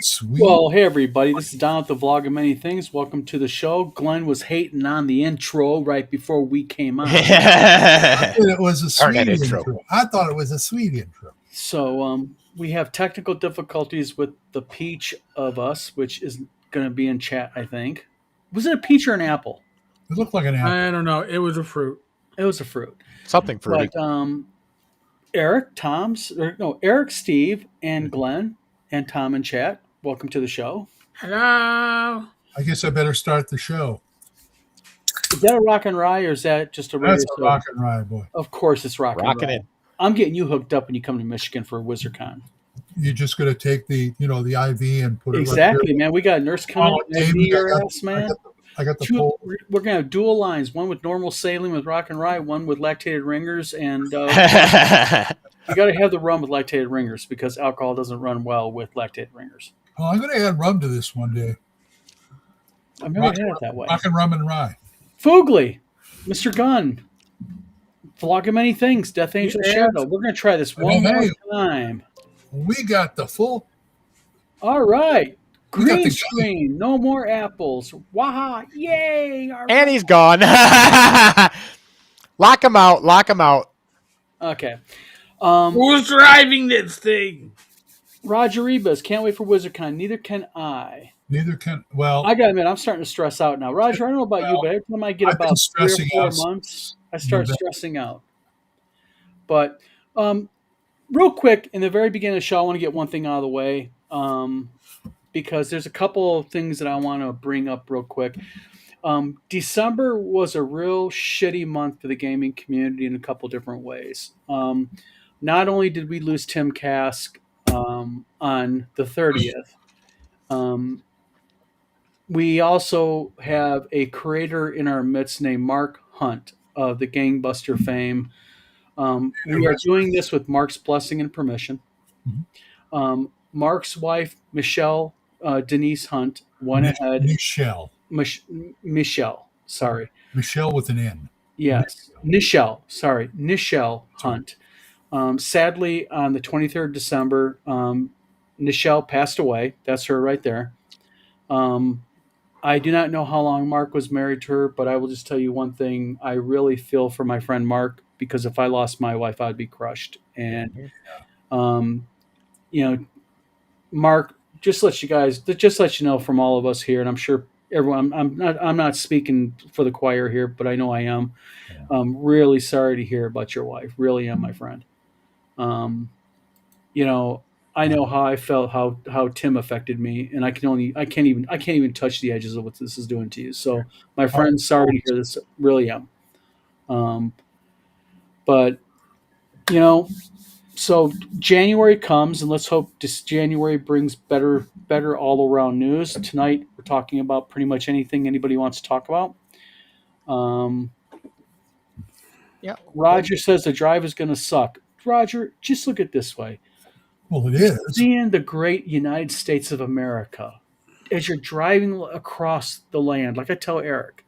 sweet. Well, hey everybody, this is Don with the Vlog of Many Things. Welcome to the show. Glenn was hating on the intro right before we came on. I thought it was a sweet Darn that intro. I thought it was a sweet intro. So we have technical difficulties with the peach of us, which is going to be in chat, I think. Was it a peach or an apple? It looked like an apple. I don't know. It was a fruit. It was a fruit. Something fruity. But Eric, Steve, and Glenn, and Tom in chat, welcome to the show. Hello. I guess I better start the show. Is that a rock and rye, or is that just a regular? That's a rock and rye, boy. Of course, it's rock and Rocking rye. it. I'm getting you hooked up when you come to Michigan for WizardCon. You're just going to take the IV and put it Exactly, right man. We got a nurse coming. Man. I got the pole. We're gonna have dual lines: one with normal saline with rock and rye, one with lactated ringers, and you got to have the rum with lactated ringers because alcohol doesn't run well with lactated ringers. Oh, I'm going to add rum to this one day. I've never had it that way. Rock and rum and rye. Foogly, Mr. Gunn, Vlog of Many Things, Death Angel Shadow. We're gonna try this one more time. We got the full. All right. Green screen, no more apples. Waha, yay! And he's gone. Lock him out. Lock him out. Okay. Who's driving this thing? Roger Rebus, can't wait for WizardCon. Neither can I. Neither can. Well, I gotta admit, I'm starting to stress out now. Roger, I don't know about you, but every time I get I've been about 3 or stressing 4 out. months, I start stressing out. But real quick, in the very beginning of the show, I want to get one thing out of the way. Because there's a couple of things that I want to bring up real quick. December was a real shitty month for the gaming community in a couple different ways. Not only did we lose Tim Kask on the 30th, we also have a creator in our midst named Mark Hunt of the Gangbuster fame. We are doing this with Mark's blessing and permission. Mark's wife, Michelle Denise Hunt, went ahead. Michelle, sorry. Michelle with an N. Yes, Nichelle Hunt. Sadly, on the 23rd of December, Nichelle passed away. That's her right there. I do not know how long Mark was married to her, but I will just tell you one thing. I really feel for my friend Mark, because if I lost my wife, I'd be crushed. And, Mark, just let you know from all of us here, and I'm sure everyone, I'm not speaking for the choir here, but I know I am. I'm really sorry to hear about your wife. Really am, my friend. I know how I felt, how Tim affected me, and I can't even touch the edges of what this is doing to you. So, my friend, sorry to hear this. Really am. But so January comes, and let's hope this January brings better all around news. Tonight we're talking about pretty much anything anybody wants to talk about. Yeah. Roger says the drive is going to suck. Roger, just look at it this way. Well, it is. Seeing the great United States of America as you're driving across the land, like I tell Eric,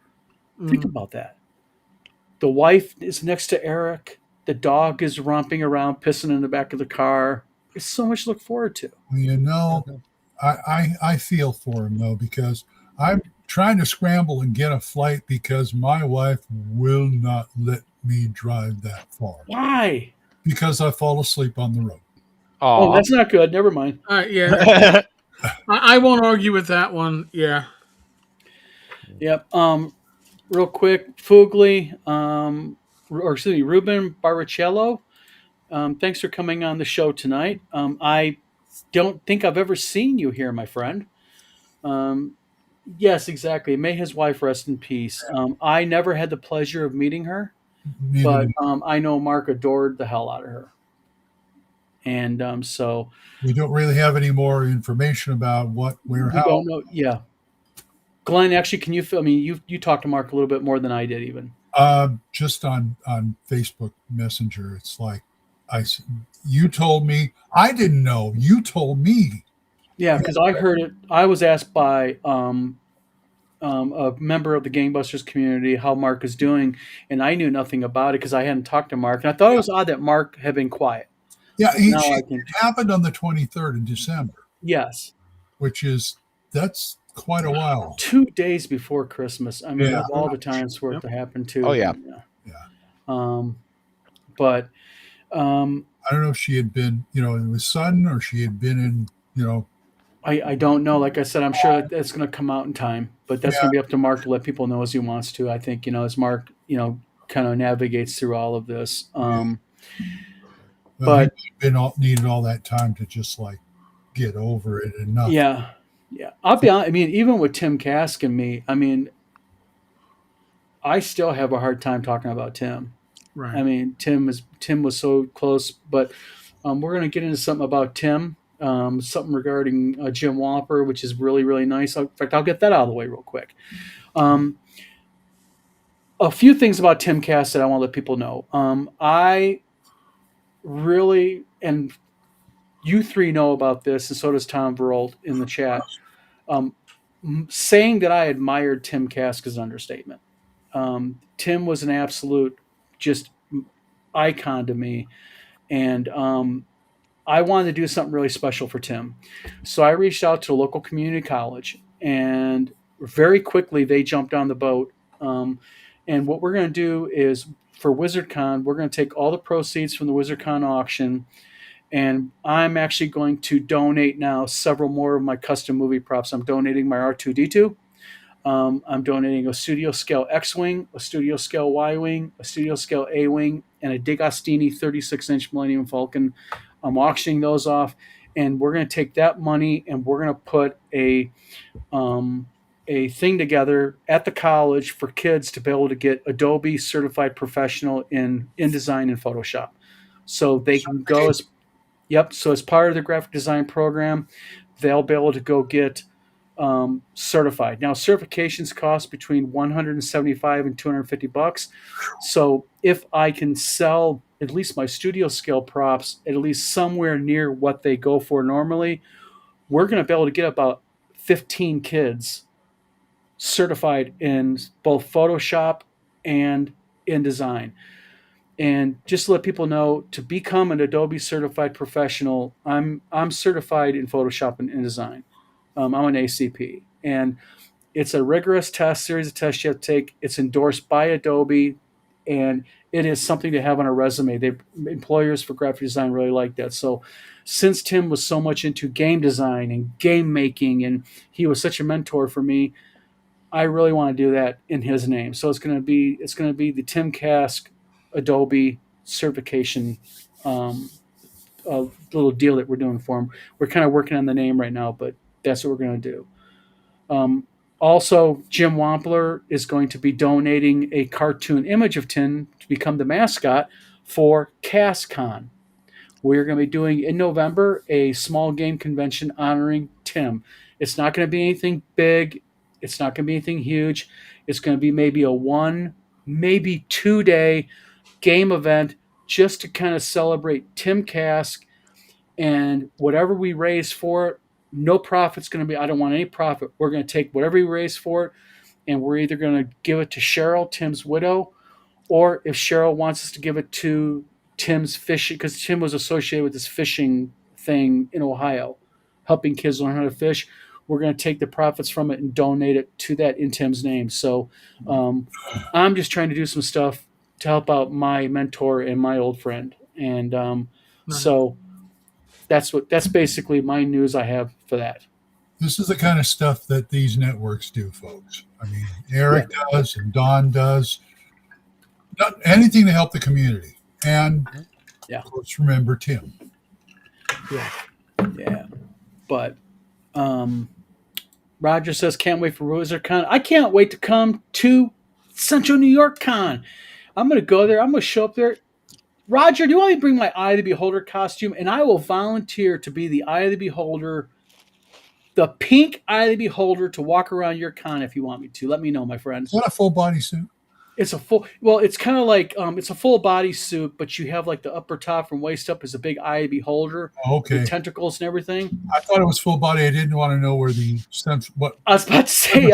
think about that. The wife is next to Eric. The dog is romping around, pissing in the back of the car. There's so much to look forward to. I feel for him, though, because I'm trying to scramble and get a flight because my wife will not let me drive that far. Why? Because I fall asleep on the road. Oh, that's not good. Never mind. Yeah. I won't argue with that one. Yeah. Yep. Real quick, Foogly, Ruben Barrichello, thanks for coming on the show tonight. I don't think I've ever seen you here, my friend. Yes, exactly. May his wife rest in peace. I never had the pleasure of meeting her, but I know Mark adored the hell out of her. And so we don't really have any more information about what, where, how. Don't know. Yeah. Glenn, actually, can you feel? I mean, you talked to Mark a little bit more than I did, even. Just on Facebook Messenger. It's like you told me. I didn't know. You told me. Yeah, because I heard it. I was asked by a member of the Gangbusters community how Mark is doing, and I knew nothing about it because I hadn't talked to Mark, and I thought it was odd that Mark had been quiet. Yeah, it happened on the 23rd of December. Yes. that's quite a while. 2 days before Christmas. I mean, Yeah. of all the times for it to happen too. Oh, yeah. But I don't know if she had been, in the sun or she had been in, I don't know. Like I said, I'm sure that's going to come out in time, but that's Yeah. going to be up to Mark to let people know as he wants to. I think, as Mark, kind of navigates through all of this. But he needed all that time to just like get over it enough. Yeah. I'll be honest. I mean, even with Tim Kask and me, I mean, I still have a hard time talking about Tim. Right. I mean, Tim was so close, but we're going to get into something about Tim, something regarding Jim Whopper, which is really, really nice. In fact, I'll get that out of the way real quick. A few things about Tim Kask that I want to let people know. I really, and you three know about this, and so does Tom Verold in the chat. Saying that I admired Tim Kask is an understatement. Tim was an absolute just icon to me, and I wanted to do something really special for Tim. So I reached out to a local community college, and very quickly they jumped on the boat. And what we're going to do is for WizardCon, we're going to take all the proceeds from the WizardCon auction, and I'm actually going to donate now several more of my custom movie props. I'm donating my R2-D2. I'm donating a studio scale X-Wing, a studio scale Y-Wing, a studio scale A-Wing, and a DeGostini 36-inch Millennium Falcon. I'm auctioning those off, and we're going to take that money and we're going to put a thing together at the college for kids to be able to get Adobe Certified Professional in InDesign and Photoshop. So they can go so as part of the graphic design program, they'll be able to go get certified. Now, certifications cost between $175 and $250. So if I can sell at least my studio scale props at least somewhere near what they go for normally, we're going to be able to get about 15 kids certified in both Photoshop and InDesign. And just to let people know, to become an Adobe certified professional, I'm certified in Photoshop and InDesign. I'm an ACP, and it's a rigorous series of tests you have to take. It's endorsed by Adobe, and it is something to have on a resume. Employers for graphic design really like that. So since Tim was so much into game design and game making, and he was such a mentor for me, I really want to do that in his name. So it's going to be the Tim Kask Adobe certification little deal that we're doing for him. We're kind of working on the name right now, but that's what we're going to do. Also, Jim Wampler is going to be donating a cartoon image of Tim to become the mascot for CastCon. We're going to be doing in November a small game convention honoring Tim. It's not going to be anything big. It's not going to be anything huge. It's going to be maybe a 1, maybe 2-day game event just to kind of celebrate Tim Kask, and whatever we raise for it, no profit's going to be, I don't want any profit. We're going to take whatever we raise for it, and we're either going to give it to Cheryl, Tim's widow, or if Cheryl wants us to give it to Tim's fishing, because Tim was associated with this fishing thing in Ohio, helping kids learn how to fish. We're going to take the profits from it and donate it to that in Tim's name. So I'm just trying to do some stuff to help out my mentor and my old friend. And so that's basically my news I have for that. This is the kind of stuff that these networks do, folks. I mean, Eric does and Don does. Not anything to help the community. And of course, remember Tim. Yeah. But Roger says, can't wait for WizardCon. I can't wait to come to Central New York Con. I'm going to go there. I'm going to show up there. Roger, do you want me to bring my Eye of the Beholder costume? And I will volunteer to be the Eye of the Beholder, the pink Eye of the Beholder, to walk around your con if you want me to. Let me know, my friends. Is that a full body suit? It's a full, well, it's kind of like, it's a full body suit, but you have like the upper top from waist up is a big Eye of the Beholder. Okay. With tentacles and everything. I thought it was full body. I didn't want to know where the sense, what. I was about to say,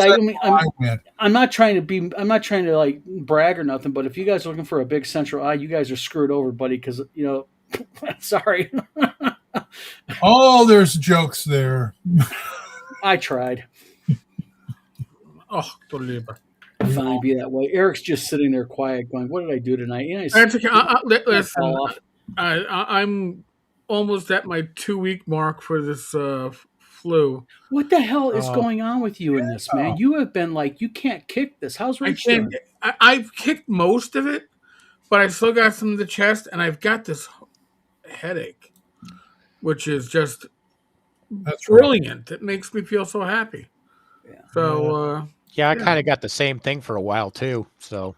I'm not trying to like brag or nothing, but if you guys are looking for a big central eye, you guys are screwed over, buddy, because, sorry. Oh, there's jokes there. I tried. Oh, believer. Fine, be that way. Eric's just sitting there quiet, going, "What did I do tonight?" You know, That's okay. Listen, fell off. I'm almost at my 2-week mark for this flu. What the hell is going on with you in this, man? You have been like, you can't kick this. How's I Rich can't. doing? I've kicked most of it, but I still got some in the chest, and I've got this headache, which is just brilliant. It makes me feel so happy. Yeah. So yeah, I kind of got the same thing for a while too. So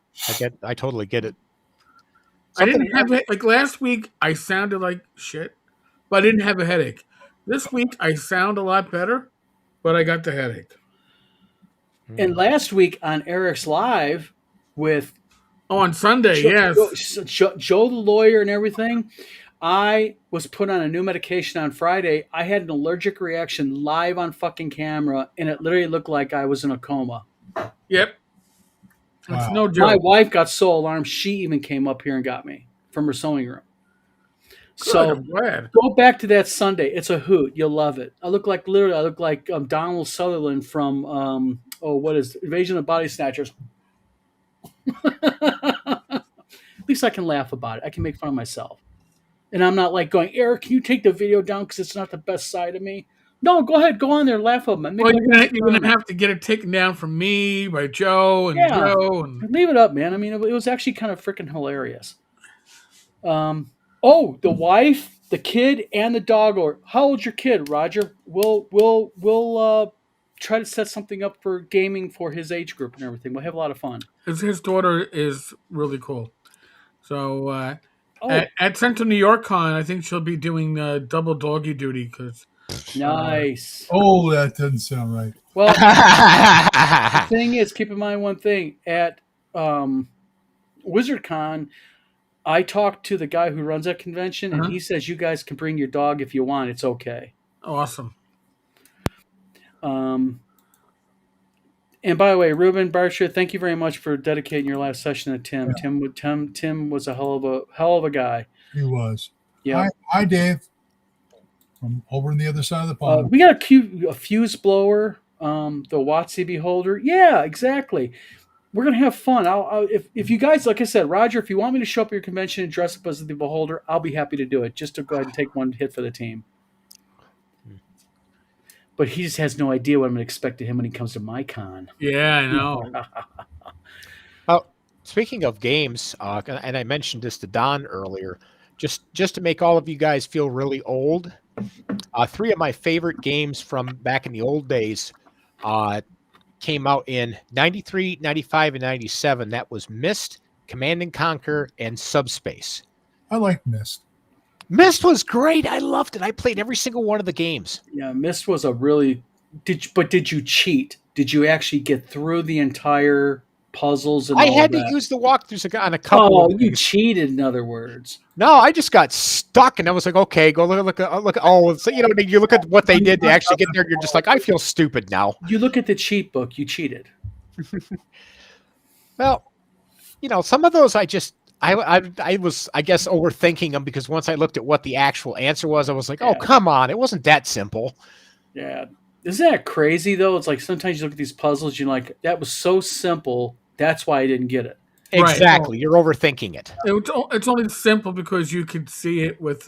I totally get it. I didn't have it like last week. I sounded like shit, but I didn't have a headache. This week I sound a lot better, but I got the headache. And last week on Eric's Live with on Sunday, Joe the lawyer and everything, I was put on a new medication on Friday. I had an allergic reaction live on fucking camera, and it literally looked like I was in a coma. Yep. That's no joke. My wife got so alarmed, she even came up here and got me from her sewing room. Good, so I'm glad. Go back to that Sunday. It's a hoot. You'll love it. I look like Donald Sutherland from what is Invasion of the Body Snatchers. At least I can laugh about it. I can make fun of myself. And I'm not like going, Eric, can you take the video down because it's not the best side of me? No, go ahead. Go on there. Laugh at me. Well, you're going to have to get it taken down from me by Joe and Joe. And... Leave it up, man. I mean, it was actually kind of freaking hilarious. The wife, the kid, and the dog. Or how old's your kid, Roger? We'll try to set something up for gaming for his age group and everything. We'll have a lot of fun. His daughter is really cool. So at Central New York Con, I think she'll be doing double doggy duty because. Nice. That doesn't sound right. Well, the thing is, keep in mind one thing. At WizardCon, I talked to the guy who runs that convention, and he says you guys can bring your dog if you want. It's okay. Awesome. And by the way, Ruben Barsha, thank you very much for dedicating your last session to Tim. Yeah. Tim was a hell of a guy. He was. Yeah. Hi, Dave. From over on the other side of the pond. We got a fuse blower, the Watsy Beholder. Yeah, exactly. We're gonna have fun. If you guys, like I said, Roger, if you want me to show up at your convention and dress up as the Beholder, I'll be happy to do it. Just to go ahead and take one hit for the team. But he just has no idea what I'm going to expect of him when he comes to my con. Yeah, I know. Speaking of games, and I mentioned this to Don earlier, just to make all of you guys feel really old, 3 of my favorite games from back in the old days came out in 93, 95, and 97. That was Myst, Command & Conquer, and Subspace. I like Myst. Myst was great. I loved it. I played every single one of the games. Yeah, Myst was a really... Did you cheat? Did you actually get through the entire puzzles? And I had to use the walkthroughs on a couple of things. You cheated, in other words. No, I just got stuck, and I was like, okay, go look. Oh, so, you look at what they did to actually get there, and you're just like, I feel stupid now. You look at the cheat book, you cheated. Well, some of those I was, I guess, overthinking them because once I looked at what the actual answer was, I was like, oh, come on. It wasn't that simple. Yeah. Isn't that crazy, though? It's like sometimes you look at these puzzles, you're like, that was so simple. That's why I didn't get it. Exactly. Right. You're overthinking it. It's only simple because you could see it with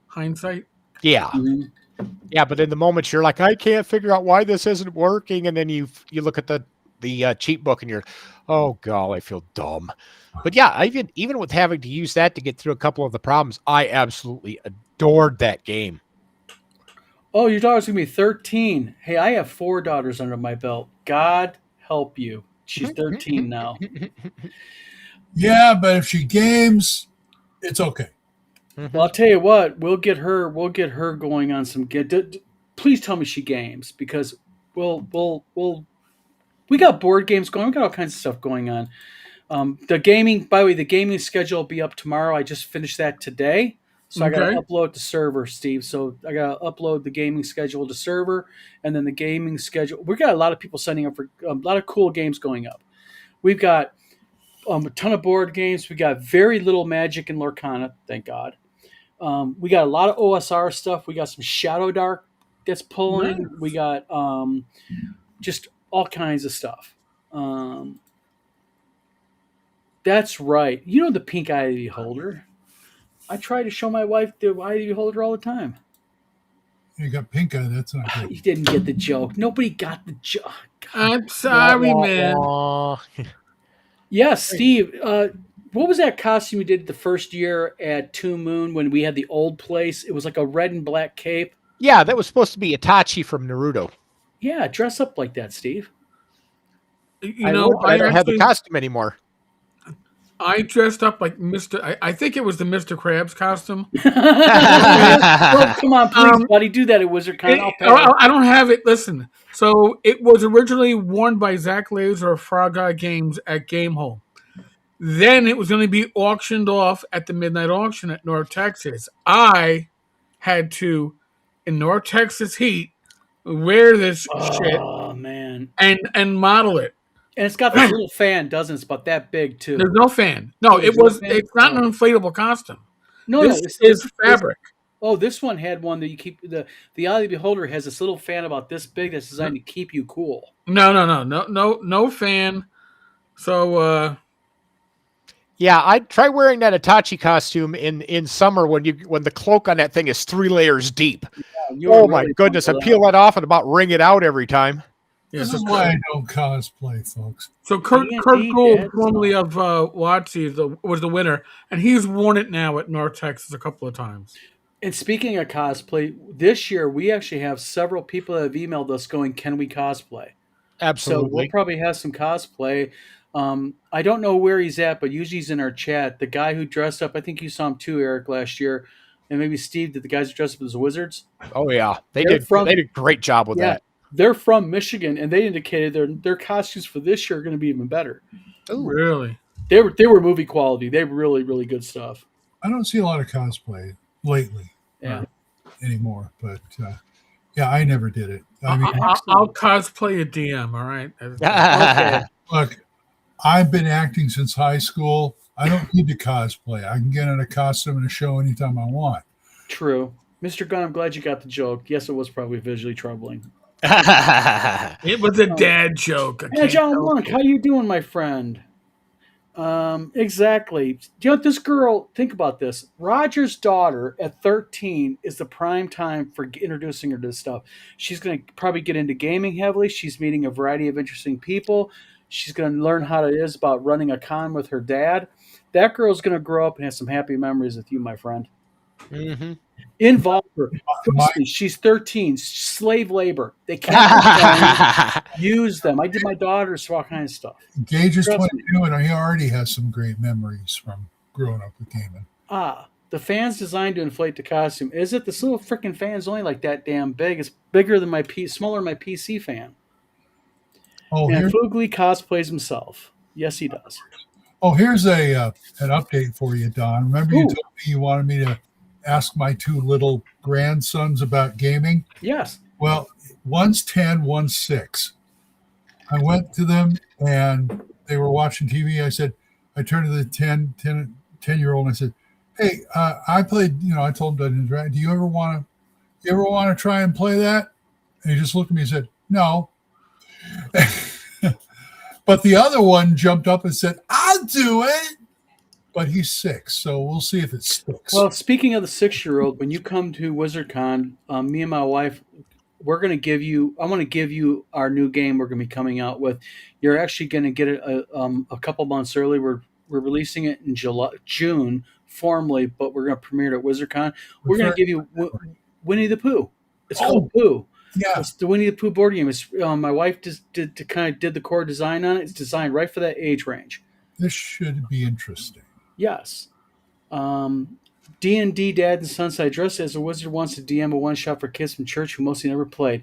hindsight. Yeah. Mm-hmm. Yeah, but in the moment, you're like, I can't figure out why this isn't working. And then you look at the cheat book and you're, oh, God, I feel dumb. But yeah, even with having to use that to get through a couple of the problems, I absolutely adored that game. Oh, your daughter's going to be 13. Hey, I have 4 daughters under my belt. God help you. She's 13 now. Yeah, but if she games, it's okay. Well, I'll tell you what. We'll get her going on some. Please tell me she games because we got board games going. We got all kinds of stuff going on. The gaming schedule will be up tomorrow. I just finished that today. So I got to upload to server, Steve. So I got to upload the gaming schedule to server, and then the gaming schedule. We got a lot of people signing up for a lot of cool games going up. We've got a ton of board games. We got very little Magic and Lorcana, thank God. We got a lot of OSR stuff. We got some Shadow Dark that's pulling. Nice. We got just all kinds of stuff. That's right. You know the pink eye of the beholder. I try to show my wife the eye of the beholder all the time. You got pink eye. That's not good. You didn't get the joke. Nobody got the joke. I'm sorry, man. Yeah, Steve. What was that costume we did the first year at Two Moon when we had the old place? It was like a red and black cape. Yeah, that was supposed to be Itachi from Naruto. Yeah, dress up like that, Steve. I don't have the costume anymore. I dressed up like Mr. I think it was the Mr. Krabs costume. Oh, come on, please, buddy, do that at WizardCon. I don't have it. Listen, so it was originally worn by Zach Laser of Frog Eye Games at Gamehole. Then it was going to be auctioned off at the midnight auction at North Texas. I had to, in North Texas heat, wear this shit. Oh man, and model it. And it's got this little fan, doesn't it? It's about that big too. There's no fan. No, it's not an inflatable costume. No, this is fabric. This one had one that you keep the Eye of the Beholder has this little fan about this big that's designed to keep you cool. No fan. So yeah, I'd try wearing that Itachi costume in summer when the cloak on that thing is 3 layers deep. Yeah, oh my goodness, I peel that off and about wring it out every time. Yeah, this is why I don't cosplay, folks. So Kurt Gould, formerly of WotC, was the winner, and he's worn it now at North Texas a couple of times. And speaking of cosplay, this year we actually have several people that have emailed us going, "Can we cosplay?" Absolutely. So we'll probably have some cosplay. I don't know where he's at, but usually he's in our chat. The guy who dressed up, I think you saw him too, Eric, last year, and maybe Steve. Did the guys who dressed up as wizards? Oh yeah, they did a great job with that. They're from Michigan, and they indicated their costumes for this year are going to be even better. Oh, really? They were movie quality. They were really, really good stuff. I don't see a lot of cosplay lately anymore, but yeah, I never did it. I mean, I'll cosplay a DM, all right? Okay. Look, I've been acting since high school. I don't need to cosplay. I can get in a costume and a show anytime I want. True. Mr. Gunn, I'm glad you got the joke. Yes, it was probably visually troubling. It was a dad joke. Hey, John Monk, how you doing, my friend? Exactly. Do you know what this girl, think about this. Roger's daughter at 13 is the prime time for introducing her to this stuff. She's going to probably get into gaming heavily. She's meeting a variety of interesting people. She's going to learn how it is about running a con with her dad. That girl's going to grow up and have some happy memories with you, my friend. Mm-hmm. Involve her. She's 13. Slave labor. They can't use them. I did my daughters all kinds of stuff. Gage is 22, and he already has some great memories from growing up with gaming. The fan's designed to inflate the costume. Is it? This little freaking fan's only like that damn big. It's bigger than smaller than my PC fan. Oh, and Foogly cosplays himself. Yes, he does. Oh, here's an update for you, Don. Remember you told me you wanted me to ask my 2 little grandsons about gaming? Yes. Well, one's 10, one's 6. I went to them and they were watching TV. I turned to the 10-year-old and I said, "Hey, I played, I told him, do you ever want to try and play that?" And he just looked at me and said, "No." But the other one jumped up and said, "I'll do it." But he's 6, so we'll see if it sticks. Well, speaking of the 6-year-old, when you come to WizardCon, me and my wife, I want to give you our new game we're going to be coming out with. You're actually going to get it a couple months early. We're releasing it in June formally, but we're going to premiere it at WizardCon. We're going to give you Winnie the Pooh. It's called Pooh. Yeah, it's the Winnie the Pooh board game. It's my wife did the core design on it. It's designed right for that age range. This should be interesting. Yes. D&D Dad and Son Side Dress as a wizard wants to DM a one-shot for kids from church who mostly never played.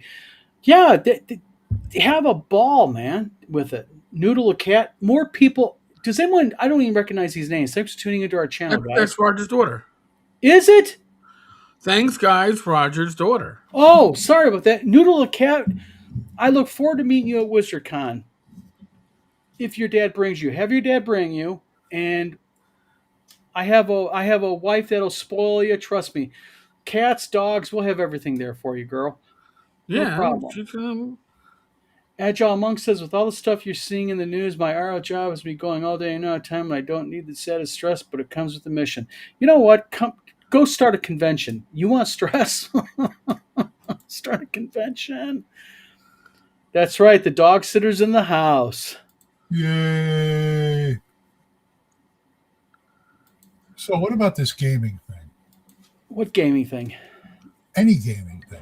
Yeah, they have a ball, man, with it. Noodle a Cat. More people. Does anyone? I don't even recognize these names. Thanks for tuning into our channel, guys. That's Roger's daughter. Is it? Thanks, guys. Roger's daughter. Oh, sorry about that. Noodle a Cat. I look forward to meeting you at WizardCon. If your dad brings you, have your dad bring you. And I have a wife that'll spoil you. Trust me. Cats, dogs, we'll have everything there for you, girl. Yeah. problem. Agile Monk says, with all the stuff you're seeing in the news, my RL job is me going all day and out of time, and I don't need the sad stress, but it comes with the mission. You know what? Go start a convention. You want stress? Start a convention. That's right. The dog sitter's in the house. Yay. So what about this gaming thing? What gaming thing? Any gaming thing.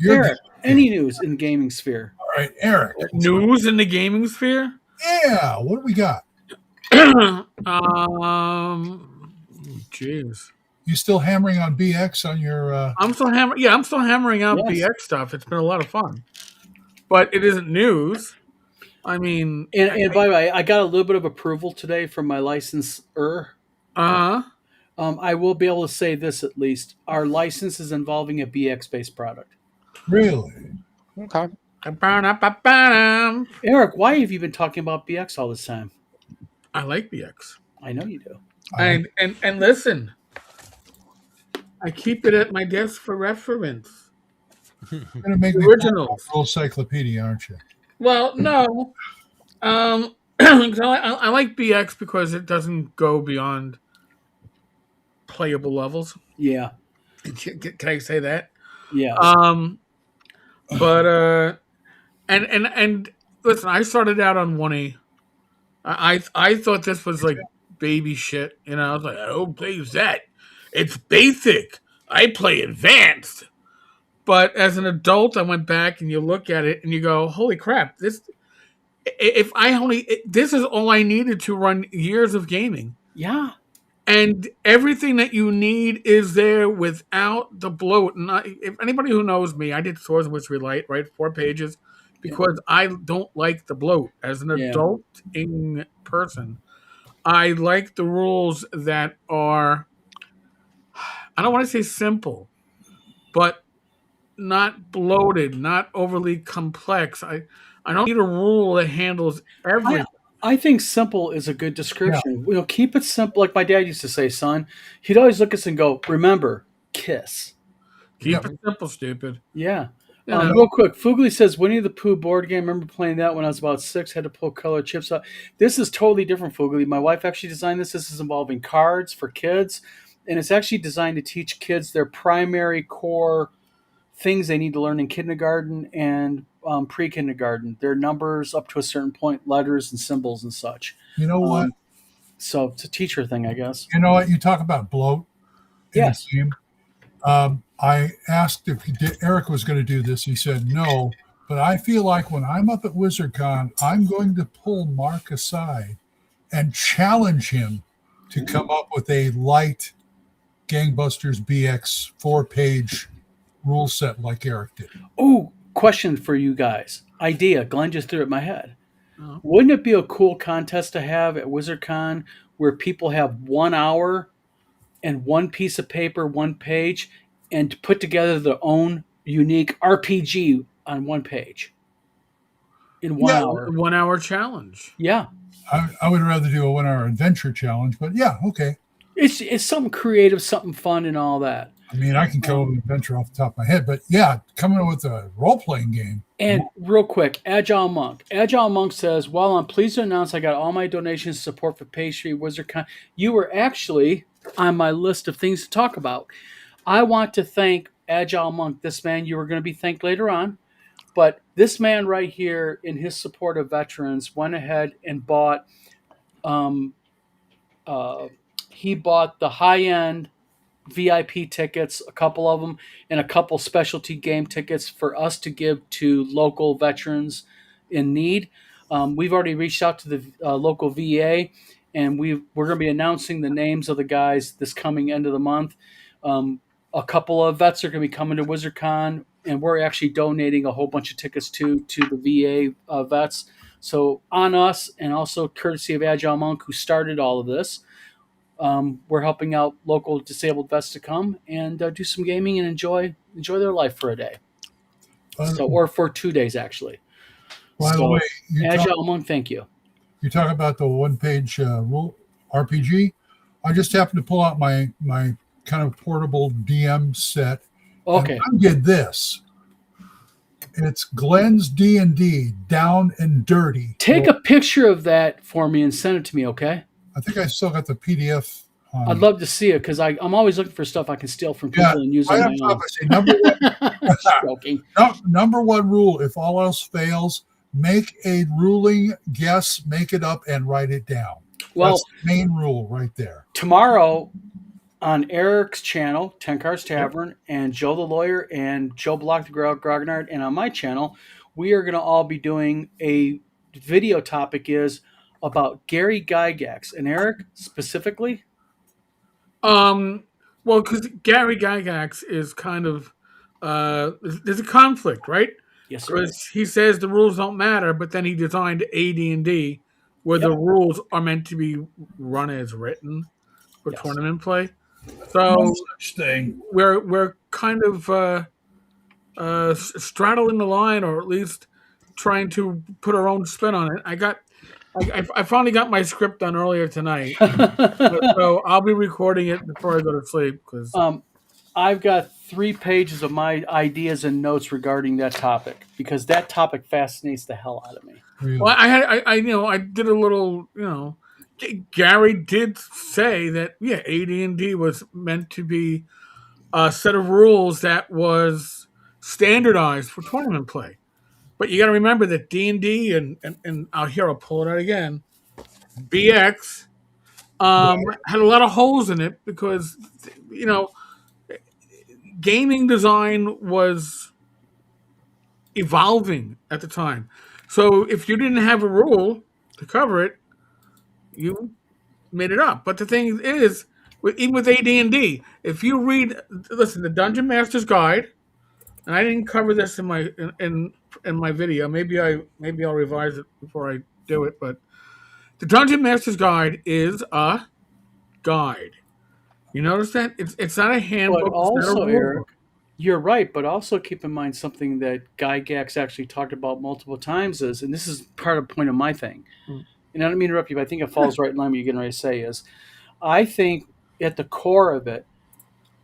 Eric, any news in the gaming sphere? All right, Eric. News in the gaming sphere? Yeah. What do we got? Jeez. You still hammering on BX on your? I'm still hammering out BX stuff. It's been a lot of fun, but it isn't news. I mean, and by the way, I got a little bit of approval today from my licensor. I will be able to say this at least: our license is involving a BX-based product. Really? Okay. Eric, why have you been talking about BX all this time? I like BX. I know you do. And listen, I keep it at my desk for reference. You're going to make originals. Me encyclopedia, aren't you? Well, no. I like BX because it doesn't go beyond playable levels. Yeah. Can I say that? Yeah. But and listen, I started out on 1A. I thought this was like baby shit. You know, I was like, I don't play that. It's basic. I play advanced. But as an adult, I went back and you look at it and you go, holy crap, this is all I needed to run years of gaming. Yeah. And everything that you need is there without the bloat. And if anybody who knows me, I did Swords and Witchery Light, right? 4 pages, because I don't like the bloat. As an adulting person, I like the rules that are, I don't want to say simple, but not bloated, not overly complex. I don't need a rule that handles everything. I think simple is a good description. Yeah. Keep it simple. Like my dad used to say, son, he'd always look at us and go, remember, kiss. Keep it simple, stupid. Yeah. Real quick, Foogly says, Winnie the Pooh board game. I remember playing that when I was about 6, had to pull color chips out. This is totally different, Foogly. My wife actually designed this. This is involving cards for kids, and it's actually designed to teach kids their primary core things they need to learn in kindergarten and pre-kindergarten. Their numbers up to a certain point, letters and symbols and such. You know what? So it's a teacher thing, I guess. You know what? You talk about bloat. Yes. Game. I asked if Eric was going to do this. He said no, but I feel like when I'm up at WizardCon, I'm going to pull Mark aside and challenge him to come up with a light Gangbusters BX 4-page rule set like Eric did. Oh, question for you guys. Idea. Glenn just threw it in my head. Oh. Wouldn't it be a cool contest to have at WizardCon where people have 1 hour and one piece of paper, 1 page, and put together their own unique RPG on 1 page in 1 hour? 1 hour challenge. Yeah. I would rather do a 1 hour adventure challenge, but yeah, okay. It's something creative, something fun, and all that. I mean, I can come up with an adventure off the top of my head, but yeah, coming up with a role-playing game. And real quick, Agile Monk. Agile Monk says, while I'm pleased to announce I got all my donations support for Pastry WizardCon, you were actually on my list of things to talk about. I want to thank Agile Monk, this man. You were going to be thanked later on, but this man right here, in his support of veterans, went ahead and bought, he bought the high-end VIP tickets, a couple of them, and a couple specialty game tickets for us to give to local veterans in need. We've already reached out to the local VA, and we're going to be announcing the names of the guys this coming end of the month. A couple of vets are going to be coming to WizardCon, and we're actually donating a whole bunch of tickets to the VA vets. So on us, and also courtesy of Agile Monk, who started all of this, we're helping out local disabled vets to come and do some gaming and enjoy their life for a day. Or for 2 days, actually. By the way, Agile Monk, thank you. You talk about the 1-page rule RPG. I just happened to pull out my kind of portable DM set. Okay. I did this. It's Glenn's D&D, Down and Dirty. Take a picture of that for me and send it to me, okay? I think I still got the PDF. I'd love to see it because I'm always looking for stuff I can steal from people and use right on my own. I say, number one rule, if all else fails, make a ruling guess, make it up, and write it down. Well, that's the main rule right there. Tomorrow on Eric's channel, 10 Cars Tavern, and Joe the Lawyer and Joe Block the Grognard, and on my channel, we are going to all be doing a video topic is about Gary Gygax. And Eric, specifically? Well, because Gary Gygax is kind of there's a conflict, right? Yes, sir. Because he says the rules don't matter, but then he designed AD&D where the rules are meant to be run as written for tournament play. So no such thing. We're kind of straddling the line, or at least trying to put our own spin on it. I finally got my script done earlier tonight, so I'll be recording it before I go to sleep. Because I've got 3 pages of my ideas and notes regarding that topic because that topic fascinates the hell out of me. Really? Well, I did a little, Gary did say that AD&D was meant to be a set of rules that was standardized for tournament play. But you got to remember that D&D and out here I'll pull it out again. BX had a lot of holes in it because gaming design was evolving at the time. So if you didn't have a rule to cover it, you made it up. But the thing is, even with AD&D, if you read, listen, the Dungeon Master's Guide, and I didn't cover this in my video. Maybe I'll revise it before I do it. But the Dungeon Master's Guide is a guide. You notice that it's not a handbook. But also, it's not a Eric, rulebook. you're right. But also keep in mind something that Gygax actually talked about multiple times is, and this is part of the point of my thing. And I don't mean to interrupt you, but I think it falls right in line with what you're getting ready to say is, I think at the core of it,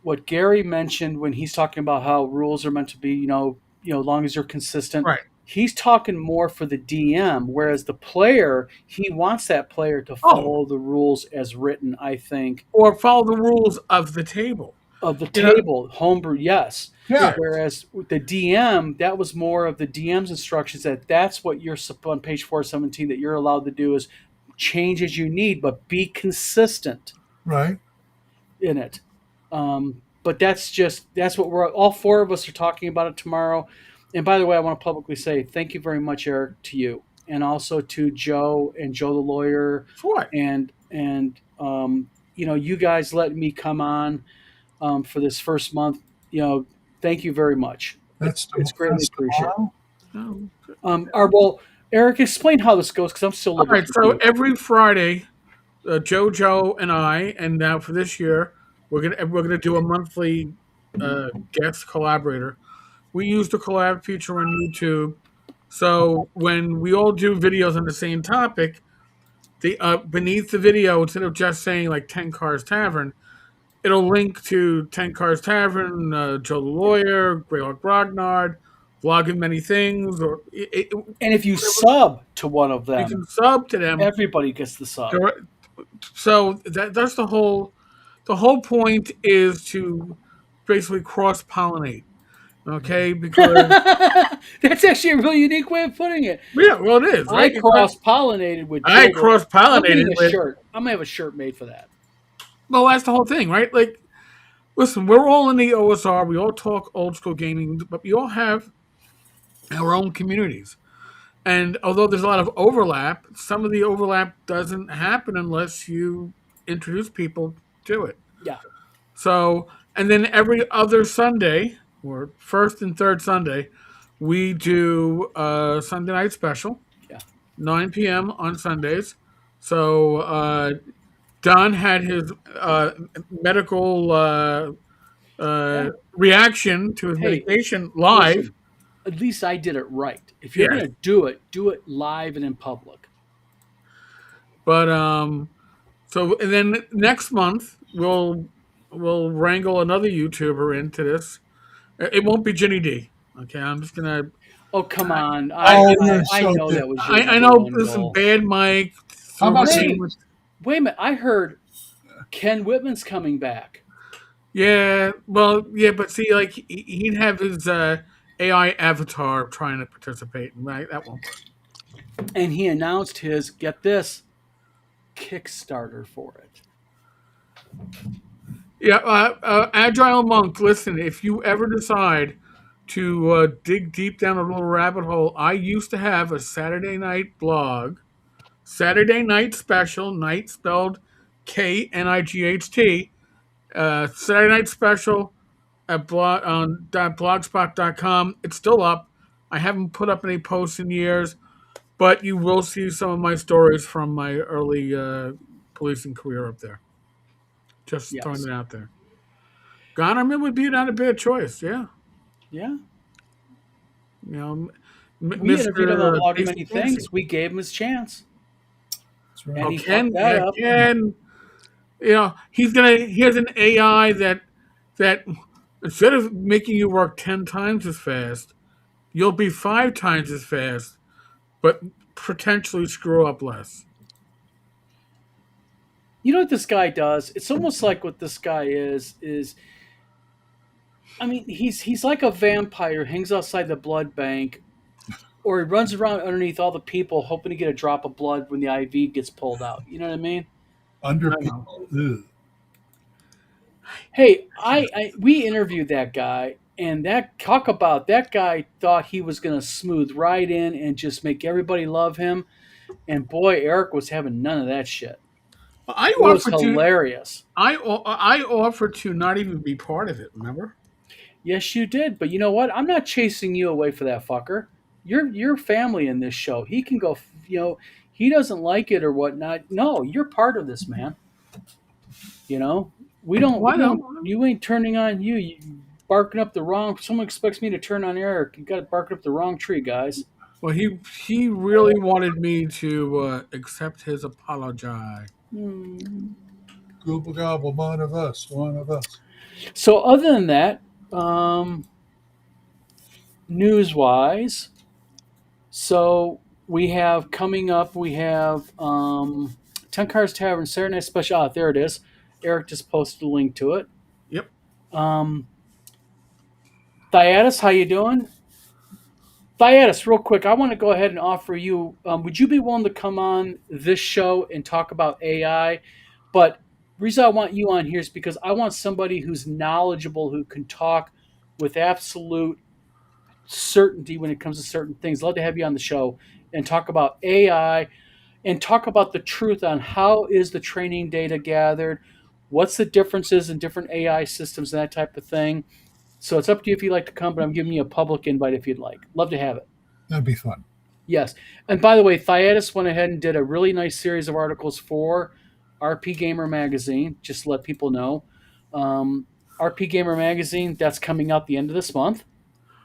what Gary mentioned when he's talking about how rules are meant to be, long as you're consistent. Right. He's talking more for the DM, whereas the player, he wants that player to follow the rules as written, I think. Or follow the rules of the table. Of the table, homebrew, yes. Yeah. Whereas with the DM, that was more of the DM's instructions that's what you're on page 417 that you're allowed to do is change as you need, but be consistent. Right. In it. But that's what we're all 4 of us are talking about it tomorrow. And by the way, I want to publicly say thank you very much, Eric, to you, and also to Joe and Joe the Lawyer. For what? And you guys letting me come on for this first month. Thank you very much. It's greatly appreciated. Well, Eric, explain how this goes because I'm still. All right. So every Friday, Joe and I, and now for this year, we're gonna do a monthly guest collaborator. We use the collab feature on YouTube, so when we all do videos on the same topic, beneath the video, instead of just saying like 10 Cars Tavern, it'll link to 10 Cars Tavern, Joe the Lawyer, Greyhawk Grognard, Vlogging Many Things, and if you sub to one of them, you can sub to them. Everybody gets the sub. So that's the whole point is to basically cross-pollinate. Okay, because that's actually a really unique way of putting it. Yeah, well, it is. Right? I cross-pollinated with. I cross-pollinated with. Shirt. I'm gonna have a shirt made for that. Well, that's the whole thing, right? Like, listen, we're all in the OSR. We all talk old school gaming, but we all have our own communities. And although there's a lot of overlap, some of the overlap doesn't happen unless you introduce people to it. Yeah. So, and then every other Sunday, or first and third Sunday, we do a Sunday night special. Yeah. 9 p.m. on Sundays. So, Don had his medical reaction to his medication live. Listen, at least I did it right. If you're going to do it live and in public. But so and then next month we'll wrangle another YouTuber into this. It won't be Ginny D. Okay, I'm just gonna. Oh, come on. I know that was your I number know one there's some goal. bad Myke. How about Wait a minute. I heard Ken Whitman's coming back. Yeah, well, yeah, but see, like he'd have his AI avatar trying to participate, and that won't work. And he announced his, get this, Kickstarter for it. Yeah, Agile Monk. Listen, if you ever decide to dig deep down a little rabbit hole, I used to have a Saturday night blog, Saturday Night Special, night spelled KNIGHT. Saturday Night Special at blogspot.com. It's still up. I haven't put up any posts in years, but you will see some of my stories from my early policing career up there. Just throwing it out there. Gonerman would be not a bad choice, yeah. Yeah. You know, we interviewed him on a lot of many Fancy. things. We gave him his chance. That's right. And he fucked that up. Ken, you know, he has an AI that instead of making you work 10 times as fast, you'll be 5 times as fast, but potentially screw up less. You know what this guy does? It's almost like what this guy is I mean, he's like a vampire, hangs outside the blood bank, or he runs around underneath all the people hoping to get a drop of blood when the IV gets pulled out. You know what I mean? Under people. Ugh. Hey, we interviewed that guy, and that guy thought he was going to smooth right in and just make everybody love him, and boy, Eric was having none of that shit. It was hilarious. I offered to not even be part of it. Remember? Yes, you did. But you know what? I'm not chasing you away for that fucker. You're family in this show. He can go. You know, he doesn't like it or whatnot. No, you're part of this, man. You know, we don't. You ain't turning on you. You barking up the wrong. Someone expects me to turn on Eric. You got to bark up the wrong tree, guys. Well, he really wanted me to accept his apology. Gobble gobble, one of us. So other than that, news-wise, so we have coming up, we have 10 Cars Tavern, Saturday Night Special. Ah, there it is. Eric just posted a link to it. Yep. Thyatis, how you doing? Thyatis, real quick, I want to go ahead and offer you, would you be willing to come on this show and talk about AI? But the reason I want you on here is because I want somebody who's knowledgeable, who can talk with absolute certainty when it comes to certain things. I'd love to have you on the show and talk about AI and talk about the truth on how is the training data gathered, what's the differences in different AI systems and that type of thing. So it's up to you if you'd like to come, but I'm giving you a public invite if you'd like. Love to have it. That'd be fun. Yes. And by the way, Thyatis went ahead and did a really nice series of articles for RP Gamer Magazine, just to let people know. RP Gamer Magazine, that's coming out the end of this month.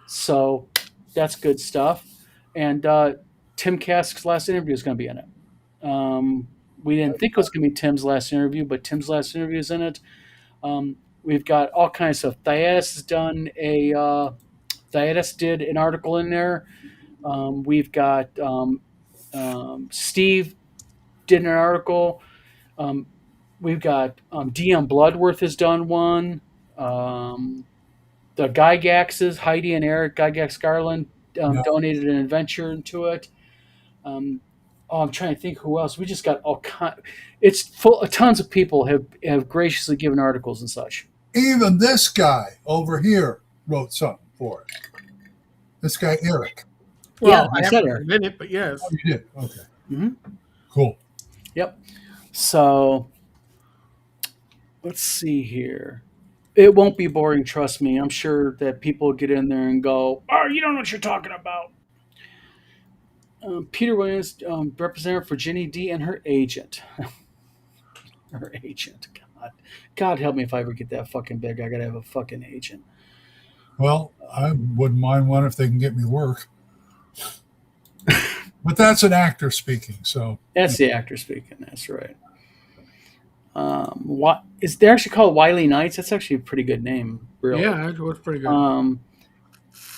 So that's good stuff. And Tim Kask's last interview is going to be in it. We didn't think it was going to be Tim's last interview, but Tim's last interview is in it. We've got all kinds of stuff. Thyatis did an article in there. We've got Steve did an article. We've got DM Bloodworth has done one. The Gygaxes, Heidi and Eric Gygax Garland donated an adventure into it. I'm trying to think who else. We just got all kinds. It's full. Tons of people have graciously given articles and such. Even this guy over here wrote something for it. This guy Eric. Well, I haven't admit it, but yes. Oh, you did. Okay. Mm-hmm. Cool. Yep. So let's see here. It won't be boring, trust me. I'm sure that people will get in there and go, "Oh, you don't know what you're talking about." Peter Williams, representative for Jenny D and her agent. Her agent. God help me if I ever get that fucking big. I gotta have a fucking agent. Well, I wouldn't mind one if they can get me work. But that's an actor speaking, so that's the actor speaking. That's right. What is they're actually called Wiley Knights? That's actually a pretty good name. Really. Yeah, it was pretty good.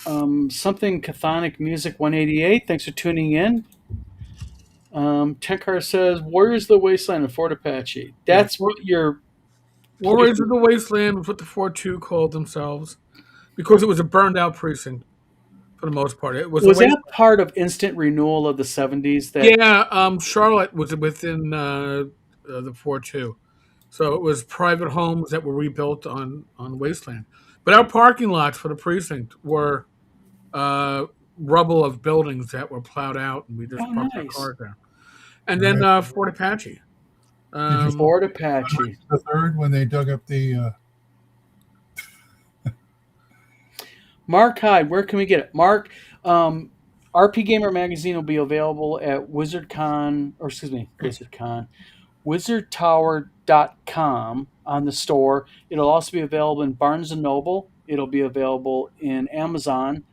Something Chthonic Music 188. Thanks for tuning in. Tenkar says, Warriors of the Wasteland and Fort Apache. That's what your Warriors of the Wasteland was what the 4-2 called themselves because it was a burned out precinct for the most part. It was that part of instant renewal of the 70s? Charlotte was within the 4-2. So it was private homes that were rebuilt on Wasteland. But our parking lots for the precinct were rubble of buildings that were plowed out, and we just parked our cars there. And then Fort Apache. Fort Apache. The third when they dug up the. Mark Hyde, where can we get it? Mark, RP Gamer magazine will be available at WizardTower.com on the store. It'll also be available in Barnes & Noble. It'll be available in Amazon.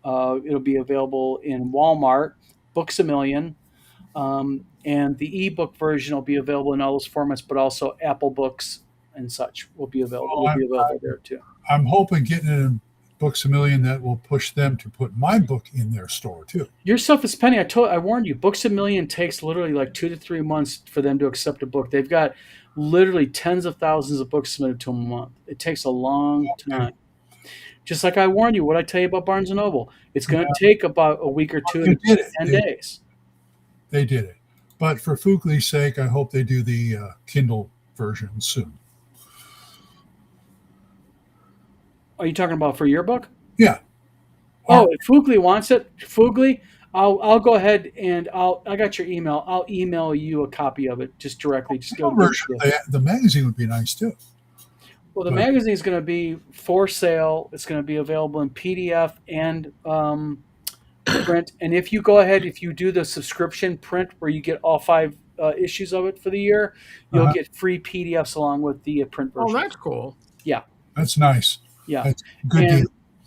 It'll be available in Walmart, Books A Million, and the ebook version will be available in all those formats, but also Apple Books and such will be available. There too. I'm hoping getting it in Books A Million that will push them to put my book in their store too. Your stuff is penny. I warned you. Books A Million takes literally like 2 to 3 months for them to accept a book. They've got literally tens of thousands of books submitted to them a month. It takes a long time. Just like I warned you, what I tell you about Barnes & Noble. It's going to take about a week or two, 10 days. They did it. But for Fugli's sake, I hope they do the Kindle version soon. Are you talking about for your book? Yeah. If Fugly wants it, Fugly, I'll go ahead and I got your email. I'll email you a copy of it just directly. Just go. The magazine would be nice too. Well, the magazine is going to be for sale. It's going to be available in PDF and print. And if you go ahead, if you do the subscription print where you get all 5 issues of it for the year, you'll get free PDFs along with the print version. Oh, that's cool. Yeah. That's nice. Yeah. That's good deal.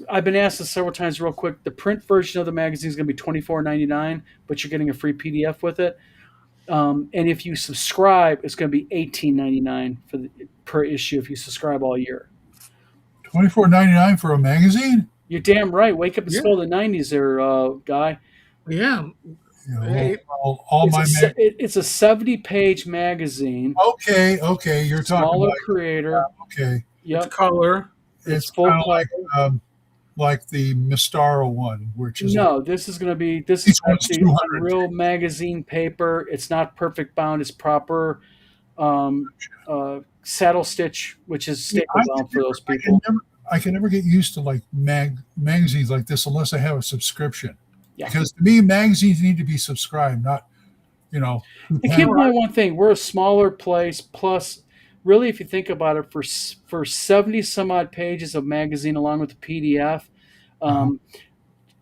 I've been asked this several times real quick. The print version of the magazine is going to be $24.99, but you're getting a free PDF with it. And if you subscribe, it's going to be $18.99 per issue if you subscribe all year. $24.99 for a magazine? You're damn right. Wake up and spell the 90s there, guy. Yeah. It's a 70-page magazine. Okay. You're talking smaller about creator. Okay. Yep. It's color. It's full color. Like the Mistara one, which is this is actually real magazine paper. It's not perfect bound. It's proper saddle stitch, which is staple bound for those people. I can never get used to like magazines like this unless I have a subscription. Yeah. Because to me, magazines need to be subscribed, not And keep in mind one thing: we're a smaller place. Plus, really, if you think about it, for 70 some odd pages of magazine along with the PDF,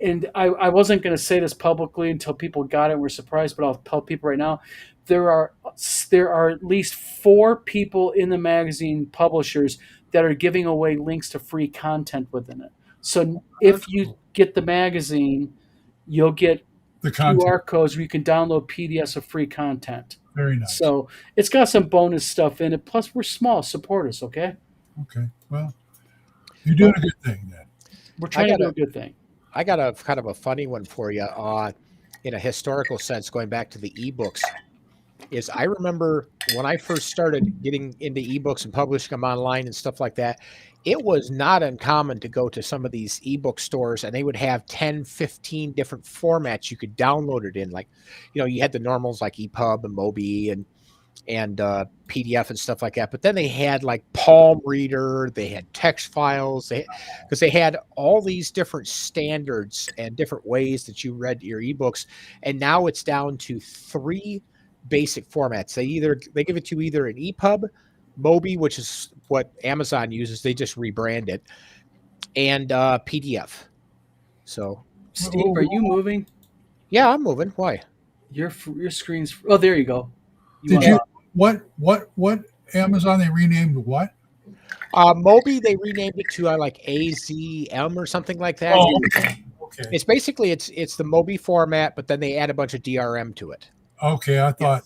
and I wasn't going to say this publicly until people got it and were surprised, but I'll tell people right now, there are at least 4 people in the magazine publishers that are giving away links to free content within it. So if you get the magazine, you'll get the QR codes where you can download PDFs of free content. Very nice. So it's got some bonus stuff in it. Plus, we're small. Support us, okay? Okay. Well, you're doing a good thing then. We're trying to do a good thing. I got a kind of a funny one for you. In a historical sense, going back to the ebooks, is I remember when I first started getting into ebooks and publishing them online and stuff like that, it was not uncommon to go to some of these ebook stores and they would have 10, 15 different formats you could download it in. Like, you had the normals like EPUB and Mobi and PDF and stuff like that. But then they had like Palm Reader, they had text files, because they had all these different standards and different ways that you read your ebooks. And now it's down to 3 basic formats. They give it to you either an EPUB, Mobi, which is what Amazon uses, they just rebrand it, and PDF. So, Steve, are you moving? Yeah, I'm moving. Why? Your screen's. Oh, there you go. What Amazon they renamed what? Mobi they renamed it to like AZM or something like that. Oh, okay. It's basically it's the Mobi format, but then they add a bunch of DRM to it. Okay, I thought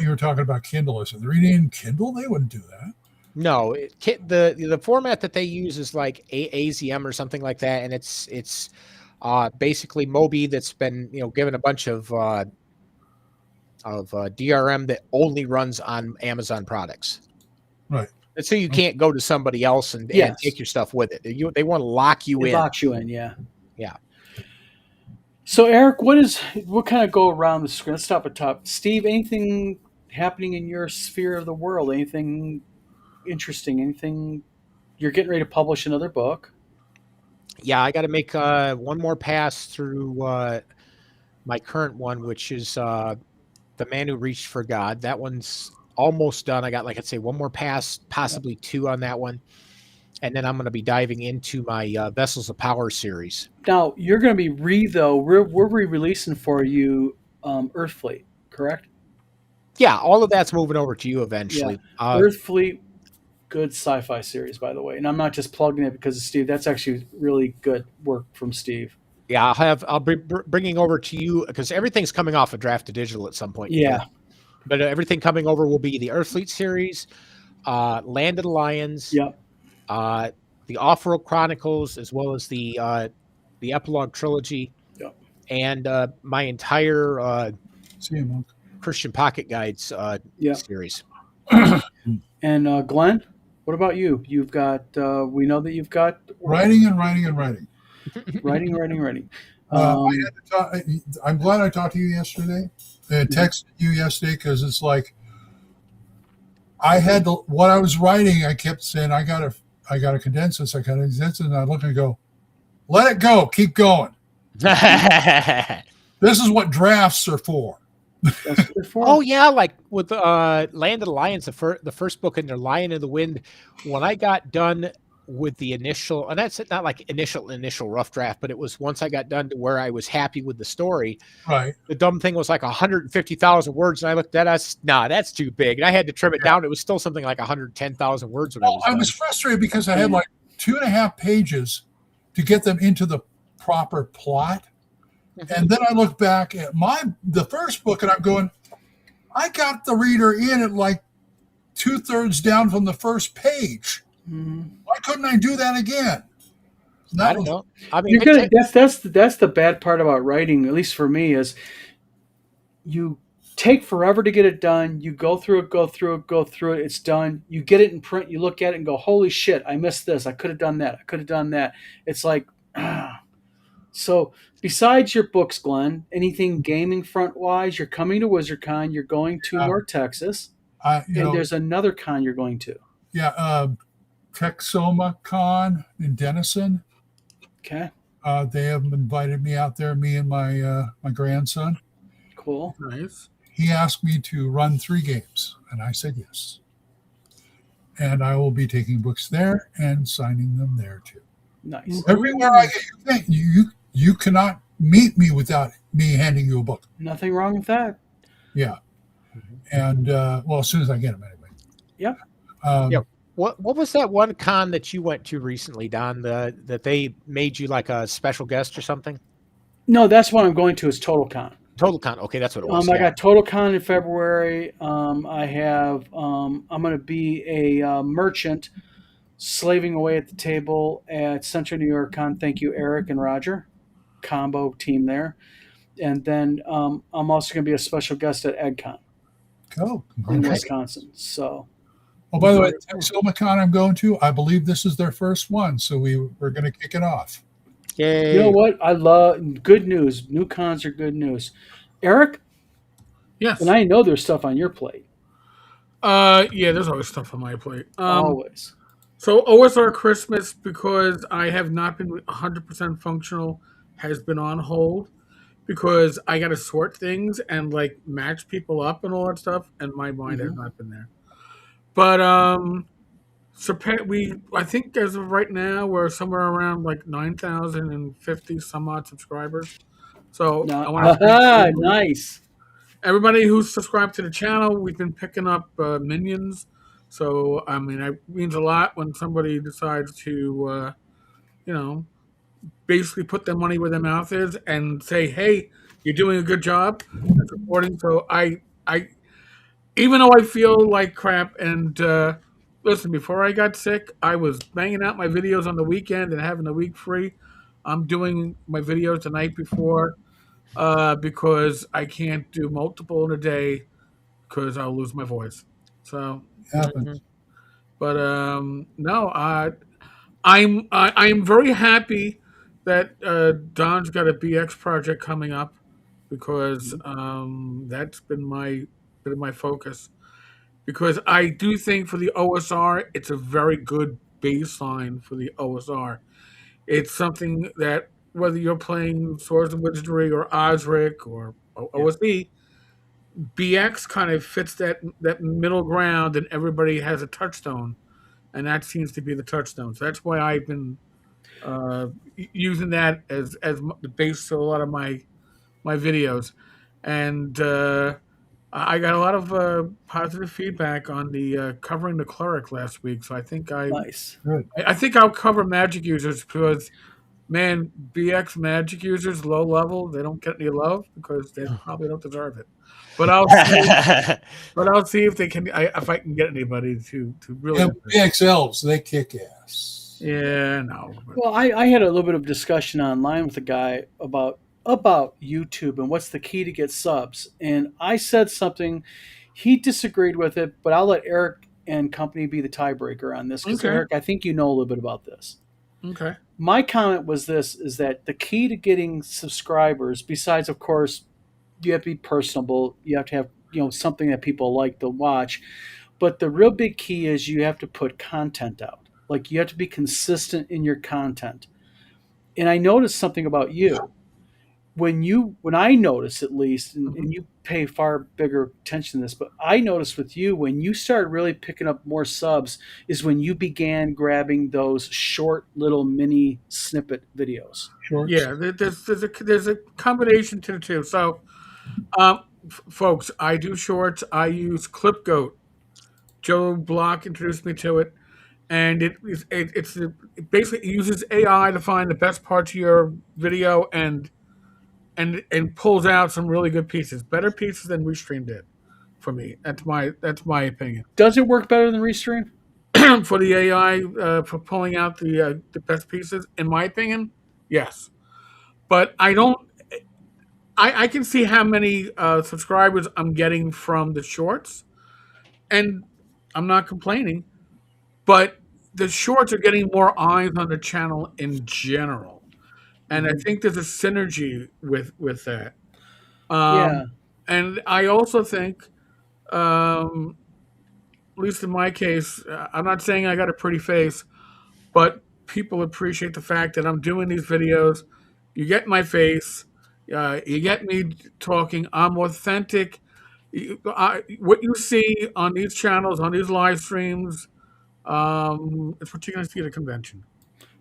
you were talking about Kindle. I said, they renamed Kindle? They wouldn't do that. No, the format that they use is like AZM or something like that, and it's basically Moby that's been given a bunch of DRM that only runs on Amazon products. Right. And so you can't go to somebody else and take your stuff with it. They want to lock you in. Locks you in, yeah. Yeah. So Eric, what kind of go around the screen? Let's stop at top. Steve, anything happening in your sphere of the world? Anything interesting? Anything you're getting ready to publish another book? Yeah, I got to make one more pass through my current one, which is The Man Who Reached for God. That one's almost done. I got, like I say, one more pass, possibly two on that one. And then I'm going to be diving into my Vessels of Power series. Now, you're going to be we're re-releasing for you Earthfleet, correct? Yeah, all of that's moving over to you eventually. Yeah. Earthfleet, good sci-fi series, by the way. And I'm not just plugging it because of Steve. That's actually really good work from Steve. Yeah, I'll be bringing over to you because everything's coming off of Draft to Digital at some point. Yeah. But everything coming over will be the Earthfleet series, Land of the Lions, yep. The Off-World Chronicles, as well as the Epilogue trilogy, yep. and my entire Christian Pocket Guides series. And Glenn, what about you? You've got we know that you've got writing. Writing. I'm glad I talked to you yesterday. I texted you yesterday because it's like I had to, what I was writing. I kept saying I gotta condense this. And I look and go, let it go, keep going. This is what drafts are for. Oh yeah, like with Land of the Lions, the first book in their Lion of the Wind. When I got done with the initial, and that's not like initial rough draft, but it was once I got done to where I was happy with the story. Right. The dumb thing was like 150,000 words, and I looked at us. Nah, that's too big, and I had to trim it down. It was still something like 110,000 words. I was frustrated because I had like 2.5 pages to get them into the proper plot. And then I look back at the first book and I'm going, I got the reader in at like 2/3 down from the first page. Why couldn't I do that again? I don't know. I mean, that's the bad part about writing, at least for me, is you take forever to get it done. You go through it. It's done. You get it in print. You look at it and go, holy shit, I missed this. I could have done that. It's like, So besides your books, Glenn, anything gaming front wise? You're coming to WizardCon. You're going to North Texas, and there's another con you're going to. Yeah, Texoma Con in Denison. Okay. They have invited me out there. Me and my grandson. Cool. Nice. He asked me to run 3 games, and I said yes. And I will be taking books there and signing them there too. Nice. Everywhere I get, you cannot meet me without me handing you a book. Nothing wrong with that. Yeah. And as soon as I get them anyway. Yep. What was that one con that you went to recently, Don? That they made you like a special guest or something? No, that's what I'm going to. Is Total Con. Total Con. Okay, that's what it was. I got Total Con in February. I have. I'm going to be a merchant, slaving away at the table at Central New York Con. Thank you, Eric and Roger, combo team there. And then I'm also going to be a special guest at EdCon in Wisconsin. So. Oh, by the way, Texoma Con I'm going to, I believe this is their first one, so we're going to kick it off. Yay. You know what? I love good news. New cons are good news. Eric? Yes. And I know there's stuff on your plate. Yeah, there's always stuff on my plate. Always. So OSR Christmas, because I have not been 100% functional, has been on hold because I got to sort things and like match people up and all that stuff, and my mind has not been there. But I think as of right now we're somewhere around like 9,050 some odd subscribers. So I want to nice. Everybody who's subscribed to the channel, we've been picking up minions. So I mean, it means a lot when somebody decides to, basically put their money where their mouth is and say, "Hey, you're doing a good job at supporting." So I even though I feel like crap and listen, before I got sick, I was banging out my videos on the weekend and having the week free. I'm doing my videos the night before because I can't do multiple in a day because I'll lose my voice. So, Happens. but no, I'm very happy that Don's got a BX project coming up because that's been my focus. Because I do think for the OSR, it's a very good baseline for the OSR. It's something that whether you're playing Swords of Wizardry or Osric or OSB, BX kind of fits that middle ground, and everybody has a touchstone, and that seems to be the touchstone. So that's why I've been using that as the base to a lot of my videos, and I got a lot of positive feedback on the covering the cleric last week. So I think Nice. I think I'll cover magic users because, man, BX magic users low level, they don't get any love because they probably don't deserve it. But I'll see. But I'll see if they can. If I can get anybody to really. And BX elves, they kick ass. Yeah, no. Well, I had a little bit of discussion online with a guy about YouTube and what's the key to get subs, and I said something. He disagreed with it, but I'll let Eric and company be the tiebreaker on this because Okay. Eric, I think you know a little bit about this. Okay. My comment was this: is that the key to getting subscribers, besides of course, you have to be personable, you have to have something that people like to watch, but the real big key is you have to put content out. Like you have to be consistent in your content. And I noticed something about you. When I notice at least, and you pay far bigger attention to this, but I noticed with you when you started really picking up more subs is when you began grabbing those short little mini snippet videos. Shorts. Yeah, there's a combination to the two. So, folks, I do shorts. I use ClipGOAT. Joe Block introduced me to it, and it basically uses AI to find the best parts of your video and pulls out some really good pieces, better pieces than Restream did for me. That's my opinion. Does it work better than Restream? For the AI for pulling out the best pieces, in my opinion, yes. But I don't. I can see how many subscribers I'm getting from the shorts, and I'm not complaining. But the shorts are getting more eyes on the channel in general, and I think there's a synergy with that. Yeah. And I also think, at least in my case, I'm not saying I got a pretty face, but people appreciate the fact that I'm doing these videos. You get my face, you get me talking. I'm authentic. What you see on these channels, on these live streams, it's what you're going to see at a convention.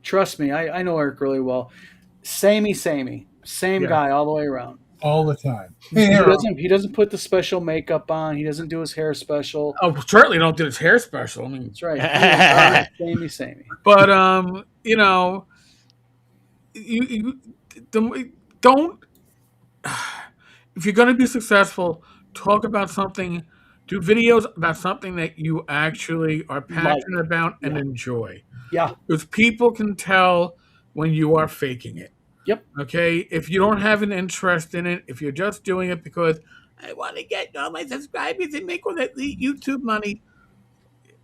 Trust me, I know Eric really well. Same Yeah. guy all the way around. All the time. He doesn't put the special makeup on. He doesn't do his hair special. Oh, certainly don't do his hair special. I mean, That's right. Samey. but don't. If you're going to be successful, talk about something. Do videos about something that you actually are passionate about and enjoy. Yeah. Because people can tell when you are faking it. Yep. Okay? If you don't have an interest in it, if you're just doing it because I want to get all my subscribers and make all that YouTube money,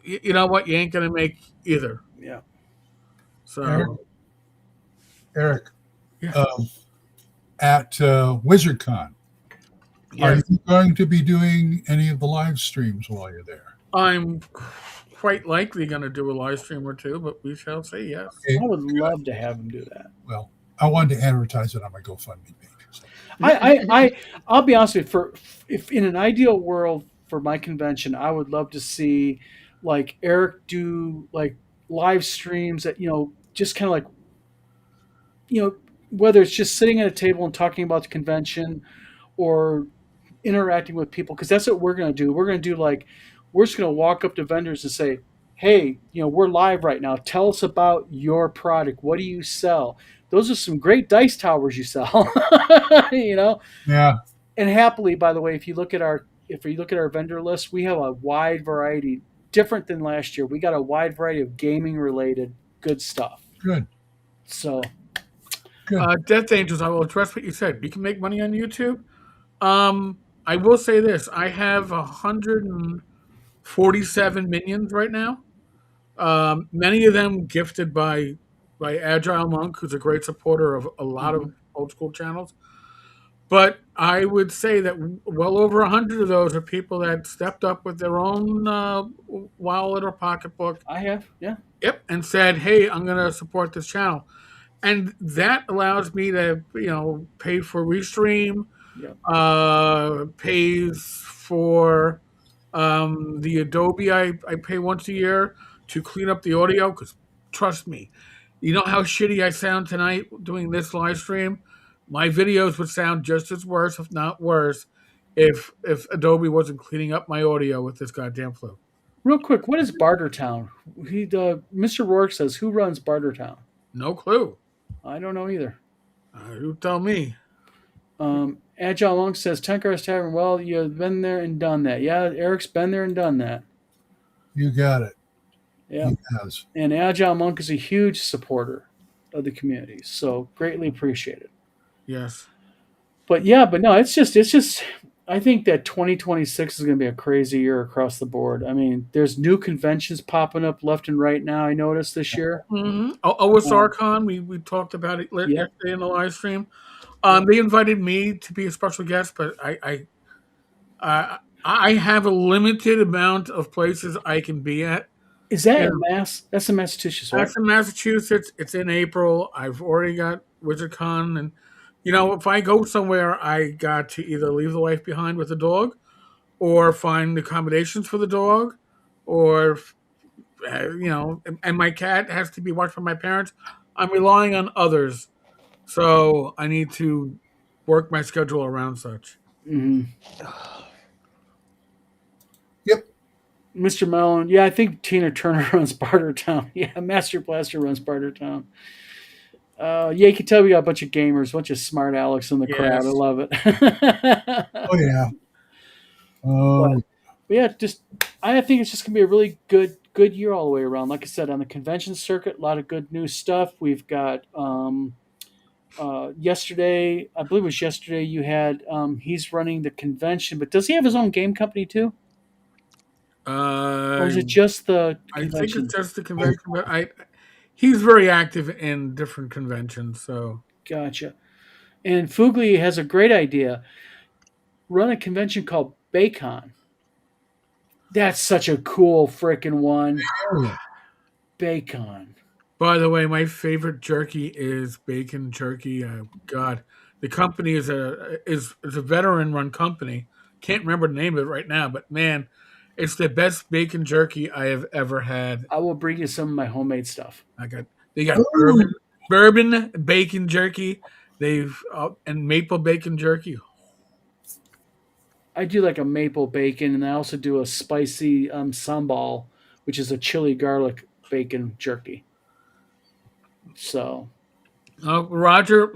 you know what? You ain't going to make either. Yeah. So, Eric, yeah. At WizardCon, are you going to be doing any of the live streams while you're there? I'm quite likely going to do a live stream or two, but we shall see. Yes. Okay. I would love to have him do that. Well, I wanted to advertise it on my GoFundMe page. So. I'll be honest with you. If in an ideal world for my convention, I would love to see like Eric do like live streams that just kind of like whether it's just sitting at a table and talking about the convention or interacting with people, because that's what we're going to do. We're going to do we're just going to walk up to vendors and say, hey, we're live right now. Tell us about your product. What do you sell? Those are some great dice towers you sell. Yeah. And happily, by the way, if you look at our vendor list, we have a wide variety different than last year. We got a wide variety of gaming related good stuff. Good. So, good. Death Angels, I will address what you said. You can make money on YouTube. I will say this: I have 147 minions right now. Many of them gifted by Agile Monk, who's a great supporter of a lot of old school channels. But I would say that well over 100 of those are people that stepped up with their own wallet or pocketbook. I have, yeah. Yep, and said, "Hey, I'm going to support this channel," and that allows me to, pay for restream, Yep. pays for the Adobe I pay once a year to clean up the audio. Because trust me, you know how shitty I sound tonight doing this live stream. My videos would sound just as worse, if not worse, if Adobe wasn't cleaning up my audio with this goddamn flu. Real quick, what is Bartertown? Mr. Rourke says, who runs Bartertown? No clue. I don't know either. You tell me. Agile Monk says, Tenkar's Tavern, well, you've been there and done that. Yeah, Eric's been there and done that. You got it. Yeah. He has. And Agile Monk is a huge supporter of the community, so greatly appreciated. Yes. But no, it's just I think that 2026 is going to be a crazy year across the board. I mean, there's new conventions popping up left and right now, I noticed this year. Mm-hmm. OSRCon, we talked about it yesterday in the live stream. They invited me to be a special guest, but I have a limited amount of places I can be at. Is that in Mass? That's in Massachusetts, right? That's in Massachusetts. It's in April. I've already got WizardCon, and if I go somewhere, I got to either leave the wife behind with the dog, or find accommodations for the dog, or and my cat has to be watched by my parents. I'm relying on others, so I need to work my schedule around such. Mm-hmm. Yep. Mr. Mellon, yeah, I think Tina Turner runs Bartertown. Yeah, Master Blaster runs Bartertown. Yeah, you can tell we got a bunch of gamers, a bunch of smart Alex in the crowd. I love it. Oh yeah. But yeah, I think it's just gonna be a really good year all the way around. Like I said, on the convention circuit, a lot of good new stuff. We've got yesterday, I believe it was yesterday, you had he's running the convention, but does he have his own game company too? Or is it just the convention? I think it's just the convention, but he's very active in different conventions, so. Gotcha. And Fugly has a great idea. Run a convention called Bacon. That's such a cool freaking one. Bacon. By the way, my favorite jerky is bacon jerky. God, the company is a veteran-run company. Can't remember the name of it right now, but man, it's the best bacon jerky I have ever had. I will bring you some of my homemade stuff. They got bourbon bacon jerky. And maple bacon jerky. I do like a maple bacon, and I also do a spicy sambal, which is a chili garlic bacon jerky. So, Roger,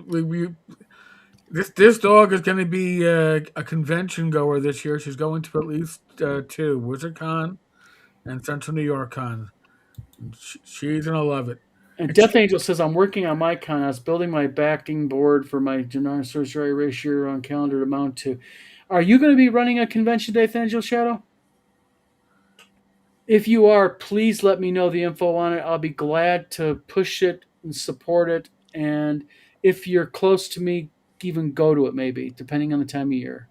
this dog is going to be a convention goer this year. She's going to at least 2, WizardCon and Central New York Con. She's going to love it. And Death Angel says, I'm working on my con. I was building my backing board for my Jannar Sorcery Ratio on calendar to mount to. Are you going to be running a convention, Death Angel Shadow? If you are, please let me know the info on it. I'll be glad to push it and support it. And if you're close to me, even go to it maybe, depending on the time of year.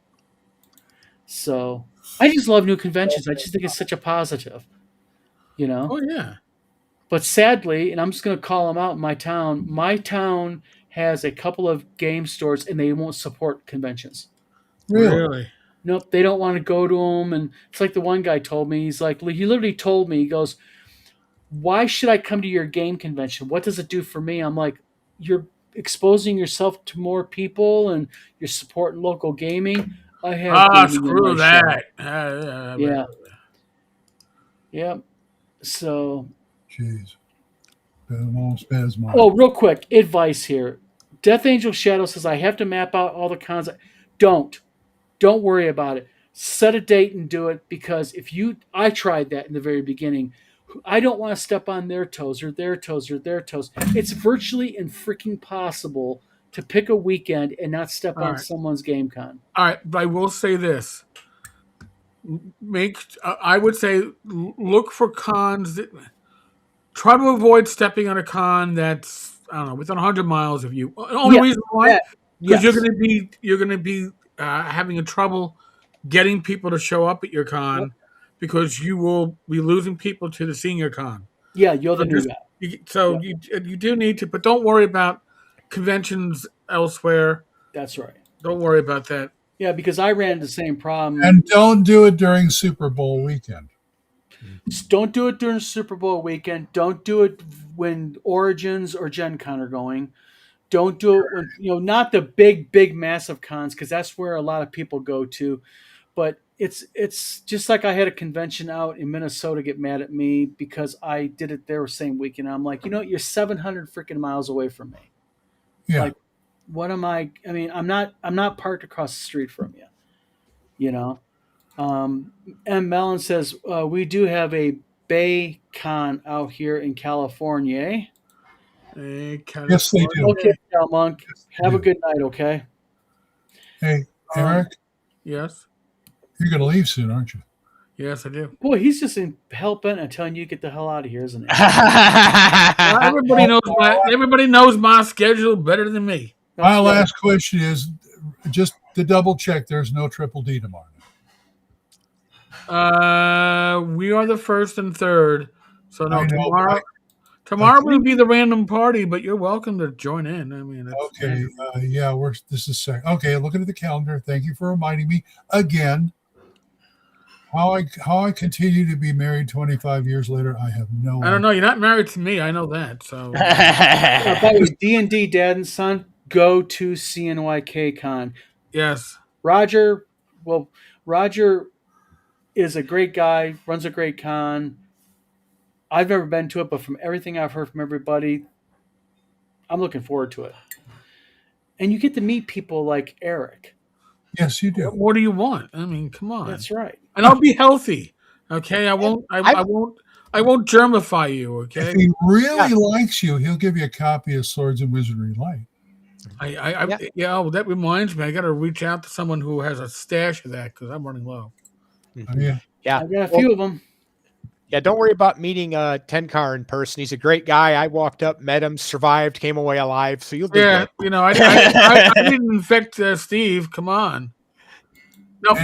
So I just love new conventions. I just think it's such a positive, Oh, yeah. But sadly, and I'm just going to call them out, my town has a couple of game stores, and they won't support conventions. Really? Nope, they don't want to go to them. And it's like the one guy told me, he literally told me, he goes, why should I come to your game convention? What does it do for me? I'm like, you're exposing yourself to more people, and you're supporting local gaming. I have screw that. Yeah. Yeah. So. Jeez. Spasmo. Oh, real quick, advice here. Death Angel Shadow says, I have to map out all the cons. Don't worry about it. set a date and do it, because I tried that in the very beginning. I don't want to step on their toes or their toes or their toes. It's virtually freaking possible to pick a weekend and not step on someone's game con. All right, but I will say this. I would say look for cons that try to avoid stepping on a con that's, I don't know, within 100 miles of you. The only reason why, because you're going to be having a trouble getting people to show up at your con, because you will be losing people to the senior con. Yeah, you're the new guy. So you do need to, but don't worry about conventions elsewhere. That's right. Don't worry about that. Yeah, because I ran into the same problem. And don't do it during Super Bowl weekend. Don't do it during Super Bowl weekend. Don't do it when Origins or Gen Con are going. Don't do it when, not the big, massive cons, because that's where a lot of people go to. But it's just like I had a convention out in Minnesota get mad at me because I did it there the same weekend. I'm like, you're 700 freaking miles away from me. Yeah. Like, what am I? I mean, I'm not parked across the street from you. M. Mellon says, we do have a Bay Con out here in California. Yes, they do. Okay, Cal Monk. Have a good night, okay? Hey, Eric? Yes? You're going to leave soon, aren't you? Yes, I do. Boy, he's just hell bent on telling you to get the hell out of here, isn't he? Everybody knows my schedule better than me. My last question is, just to double check, there's no Triple D tomorrow. We are the first and third, so no, tomorrow will be the random party, but you're welcome to join in. I mean, okay, this is second. Okay, looking at the calendar. Thank you for reminding me again. How I continue to be married 25 years later, I have no idea. I don't know. You're not married to me. I know that. So, by the way, D&D Dad and Son, go to CNYK Con. Yes, Roger. Well, Roger is a great guy. Runs a great con. I've never been to it, but from everything I've heard from everybody, I'm looking forward to it. And you get to meet people like Eric. Yes, you do. What do you want? I mean, come on. That's right. And I'll be healthy. Okay, I won't germify you. Okay. If he really likes you, he'll give you a copy of Swords and Wizardry Light. Well, that reminds me. I got to reach out to someone who has a stash of that because I'm running low. Yeah. I've got a few of them. Yeah, don't worry about meeting Tenkar in person. He's a great guy. I walked up, met him, survived, came away alive. So you'll do good. I didn't infect Steve. Come on. No,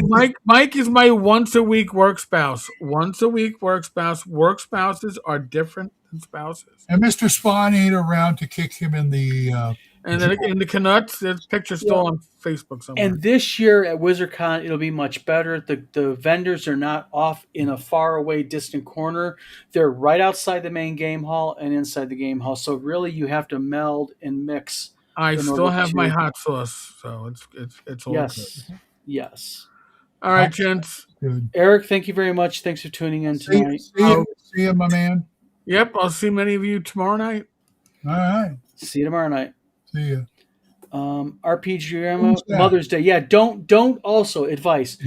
Myke is my once a week work spouse. Once a week work spouse. Work spouses are different than spouses. And Mr. Spawn ain't around to kick him in the. And then in the Canucks, there's pictures still on Facebook somewhere. And this year at WizardCon, it'll be much better. The vendors are not off in a far away, distant corner. They're right outside the main game hall and inside the game hall. So really, you have to meld and mix. I still have my hot sauce, so it's all good. Yes. All right, gents. Good. Eric, thank you very much. Thanks for tuning in tonight. See you, my man. Yep, I'll see many of you tomorrow night. All right. See you tomorrow night. See ya. RPG Mother's Day. Yeah, don't also advice.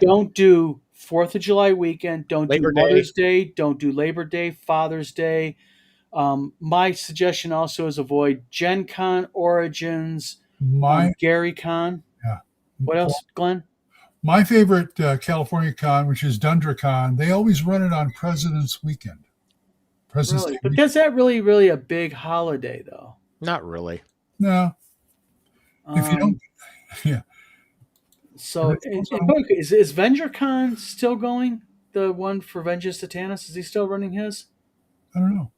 Don't do 4th of July weekend. Don't do Mother's Day. Don't do Labor Day, Father's Day. My suggestion also is avoid Gen Con, Origins, Gary Con. Yeah. What else, Glenn? My favorite California con, which is DundraCon, they always run it on President's Weekend. Really? But is that really a big holiday, though? Not really. No. If you don't, yeah. So, is VengerCon still going? The one for Vengeance Satanus? Is he still running his? I don't know.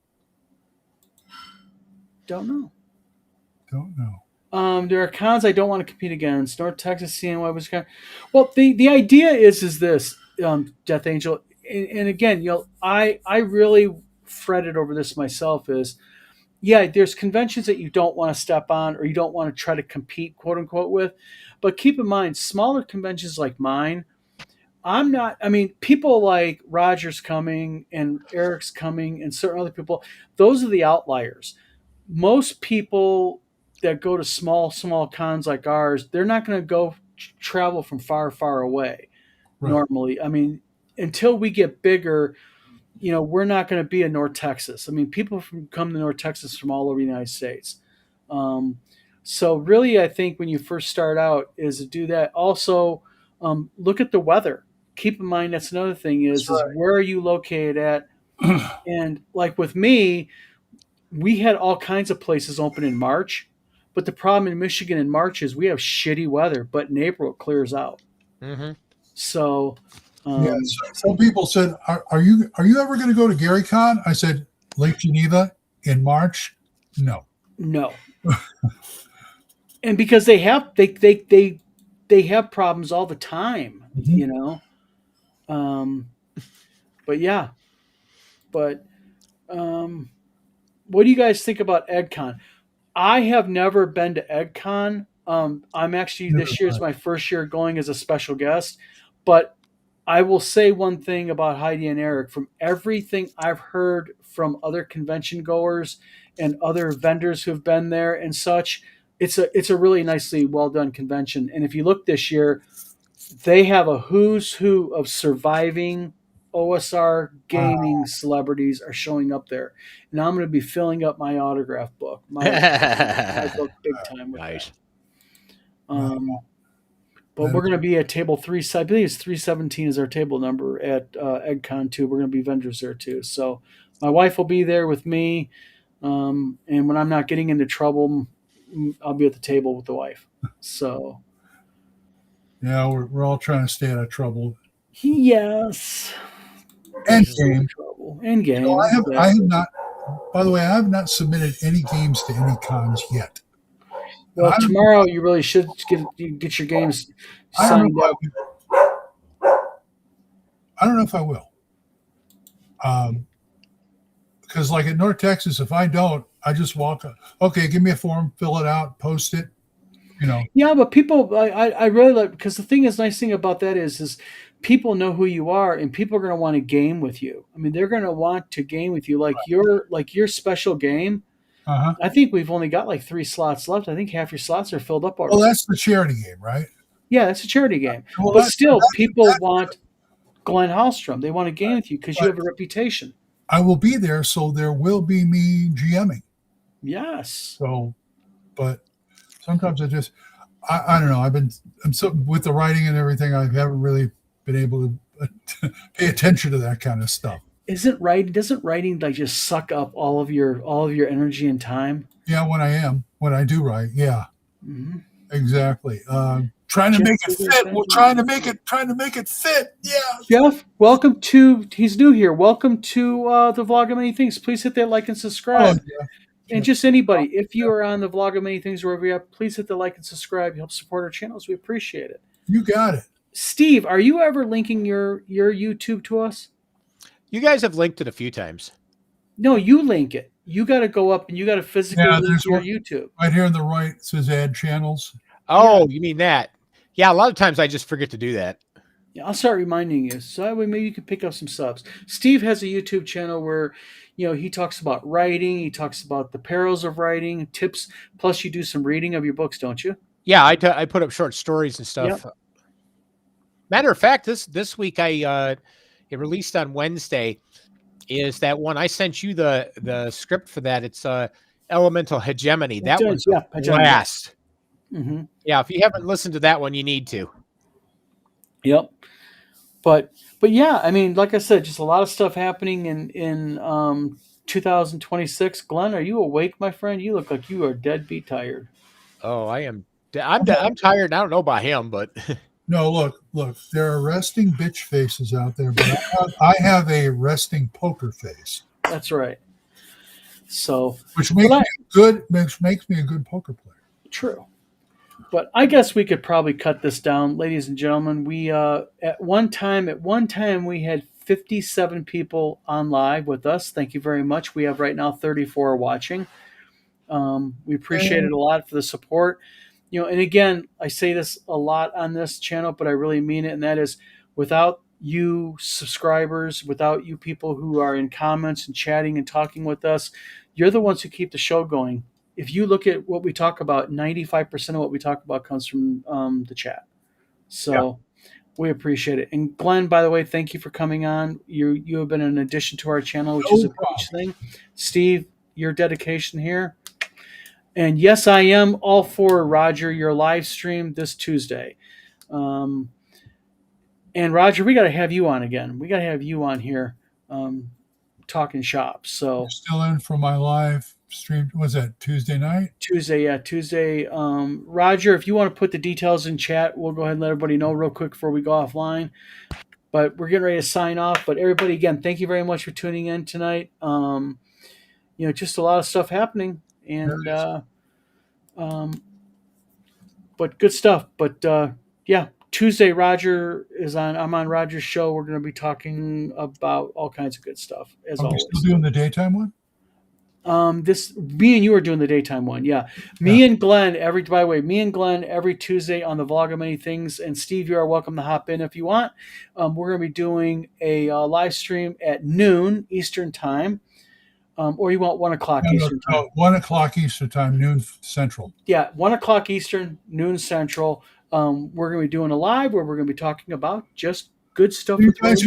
Don't know. Don't know. There are cons I don't want to compete against. North Texas CNY was kind. Well, the idea is this, Death Angel, and again, I really fretted over this myself. There's conventions that you don't want to step on or you don't want to try to compete, quote unquote, with, but keep in mind, smaller conventions like mine. People like Roger's coming and Eric's coming and certain other people. Those are the outliers. Most people that go to small cons like ours, they're not going to go travel from far away. normally. I mean, until we get bigger, we're not going to be in North Texas. I mean, people come to North Texas from all over the United States. So really, I think when you first start out is to do that. Also, look at the weather. Keep in mind, that's another thing is where are you located at? And like with me, we had all kinds of places open in March, but the problem in Michigan in March is we have shitty weather, but in April it clears out. Mm-hmm. So, some people said, "Are you ever going to go to GaryCon?" I said, "Lake Geneva in March." No. And because they have have problems all the time, But yeah, what do you guys think about EdCon? I have never been to EdCon. I'm actually this year is my first year going as a special guest, but I will say one thing about Heidi and Eric. From everything I've heard from other convention goers and other vendors who've been there and such, it's a really nicely well done convention. And if you look this year, they have a who's who of surviving OSR gaming celebrities are showing up there, and I'm going to be filling up my autograph book, my book big time with that. But we're going to be at table 3. I believe it's 317 is our table number at EdCon 2. We're going to be vendors there too. So my wife will be there with me, and when I'm not getting into trouble, I'll be at the table with the wife. So. Yeah, we're all trying to stay out of trouble. Yes. And game. And game. I have not. By the way, I have not submitted any games to any cons yet. Well, tomorrow you really should get your games signed up. I don't know if I will. Because like in North Texas, if I don't, I just walk up. Okay, give me a form, fill it out, post it. Yeah, but people, I really like, because the nice thing about that is people know who you are, and people are going to want to game with you. I mean, they're going to want to game with you, like your special game. I think we've only got like 3 slots left. I think half your slots are filled up already. Well, that's the charity game, right? Yeah, that's a charity game. Well, but still, people want Glenn Hallstrom. They want to game with you because you have a reputation. I will be there, so there will be me GMing. Yes. So, but sometimes I don't know. I'm so with the writing and everything. I haven't really been able to pay attention to that kind of stuff. Doesn't writing like just suck up all of your energy and time? Yeah, when I do write, yeah, exactly. Trying to make it fit. We're trying to make it fit. Yeah. Jeff, welcome to. He's new here. Welcome to the Vlog of Many Things. Please hit that like and subscribe. Oh, yeah. And just anybody, if you are on the Vlog of Many Things, wherever you're at, please hit the like and subscribe. You help support our channels. We appreciate it. You got it. Steve, are you ever linking your YouTube to us? You guys have linked it a few times. No, you link it. You got to go up and you got to physically link your YouTube. Right here on the right, it says add channels. Oh, you mean that? Yeah, a lot of times I just forget to do that. Yeah, I'll start reminding you. So that way maybe you can pick up some subs. Steve has a YouTube channel where he talks about writing. He talks about the perils of writing, tips. Plus, you do some reading of your books, don't you? Yeah, I put up short stories and stuff. Yep. Matter of fact, this week it released on Wednesday. Is that one I sent you the script for that? It's Elemental Hegemony. That one's blast. Mm-hmm. Yeah, if you haven't listened to that one, you need to. Yep. But yeah, I mean, like I said, just a lot of stuff happening in 2026. Glenn, are you awake, my friend? You look like you are deadbeat tired. Oh, I am. I'm tired. I don't know about him, but no. Look. There are resting bitch faces out there, but I have a resting poker face. That's right. So, which makes me a good poker player. True. But I guess we could probably cut this down, ladies and gentlemen. We at one time we had 57 people on live with us. Thank you very much. We have right now 34 watching. We appreciate it a lot for the support. And again, I say this a lot on this channel, but I really mean it, and that is, without you subscribers, without you people who are in comments and chatting and talking with us, you're the ones who keep the show going. If you look at what we talk about, 95% of what we talk about comes from the chat. So We appreciate it. And Glenn, by the way, thank you for coming on. You have been an addition to our channel, which is a huge thing. Steve, your dedication here. And yes, I am all for Roger, your live stream this Tuesday. And Roger, we got to have you on again. We got to have you on here talking shop. So you're still in for my live stream. Was that Tuesday night? Tuesday, yeah, Tuesday. Roger, if you want to put the details in chat, we'll go ahead and let everybody know real quick before we go offline. But we're getting ready to sign off. But everybody, again, thank you very much for tuning in tonight. Just a lot of stuff happening, and but good stuff. But yeah, Tuesday, Roger is on. I'm on Roger's show. We're going to be talking about all kinds of good stuff as always. Still doing the daytime one? Me and you are doing the daytime one. Yeah. Me and Glenn every Tuesday on the Vlog of Many Things. And Steve, you are welcome to hop in if you want. We're going to be doing a live stream at noon Eastern time. Or you want 1 o'clock Eastern time? 1 o'clock Eastern time, noon Central. Yeah, 1 o'clock Eastern, noon Central. We're going to be doing a live where we're going to be talking about just good stuff. You guys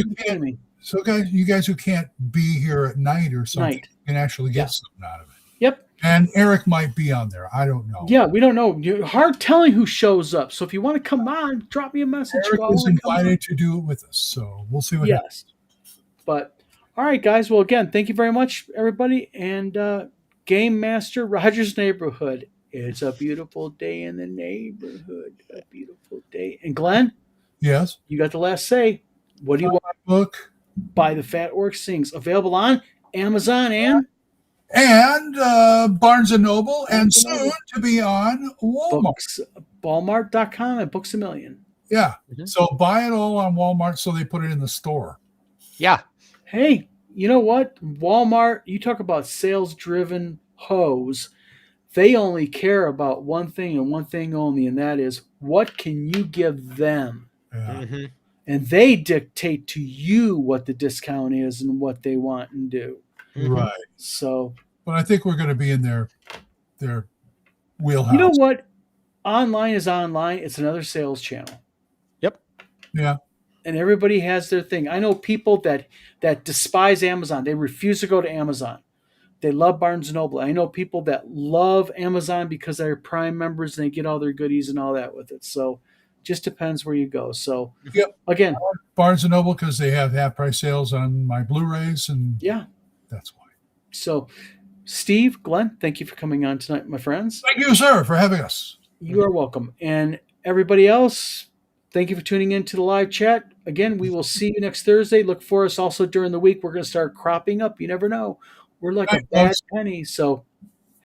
who can't be here at night or something can actually get something out of it. Yep. And Eric might be on there. I don't know. Yeah, we don't know. Hard telling who shows up. So if you want to come on, drop me a message. Eric is invited to do it with us, so we'll see what happens. But all right, guys. Well, again, thank you very much, everybody. And Game Master Rogers Neighborhood. It's a beautiful day in the neighborhood. A beautiful day. And Glenn? Yes? You got the last say. What do you want? Book by the Fat Orc Sings. Available on Amazon and Barnes & Noble, and soon to be on Walmart. Walmart.com and Books A Million. Yeah. Mm-hmm. So buy it all on Walmart so they put it in the store. Yeah. Hey, you know what? Walmart, you talk about sales-driven hoes. They only care about one thing and one thing only, and that is what can you give them? Yeah. Mm-hmm. And they dictate to you what the discount is and what they want and do. Right. So, but I think we're going to be in their wheelhouse. You know what? Online is online. It's another sales channel. Yep. Yeah. And everybody has their thing. I know people that despise Amazon. They refuse to go to Amazon. They love Barnes & Noble. I know people that love Amazon because they're Prime members and they get all their goodies and all that with it. So just depends where you go. So again, Barnes & Noble because they have half price sales on my Blu-rays, and that's why. So Steve, Glenn, thank you for coming on tonight, my friends. Thank you, sir, for having us. You are welcome. And everybody else, thank you for tuning in to the live chat. Again, we will see you next Thursday. Look for us also during the week. We're going to start cropping up. You never know. We're like a bad penny. So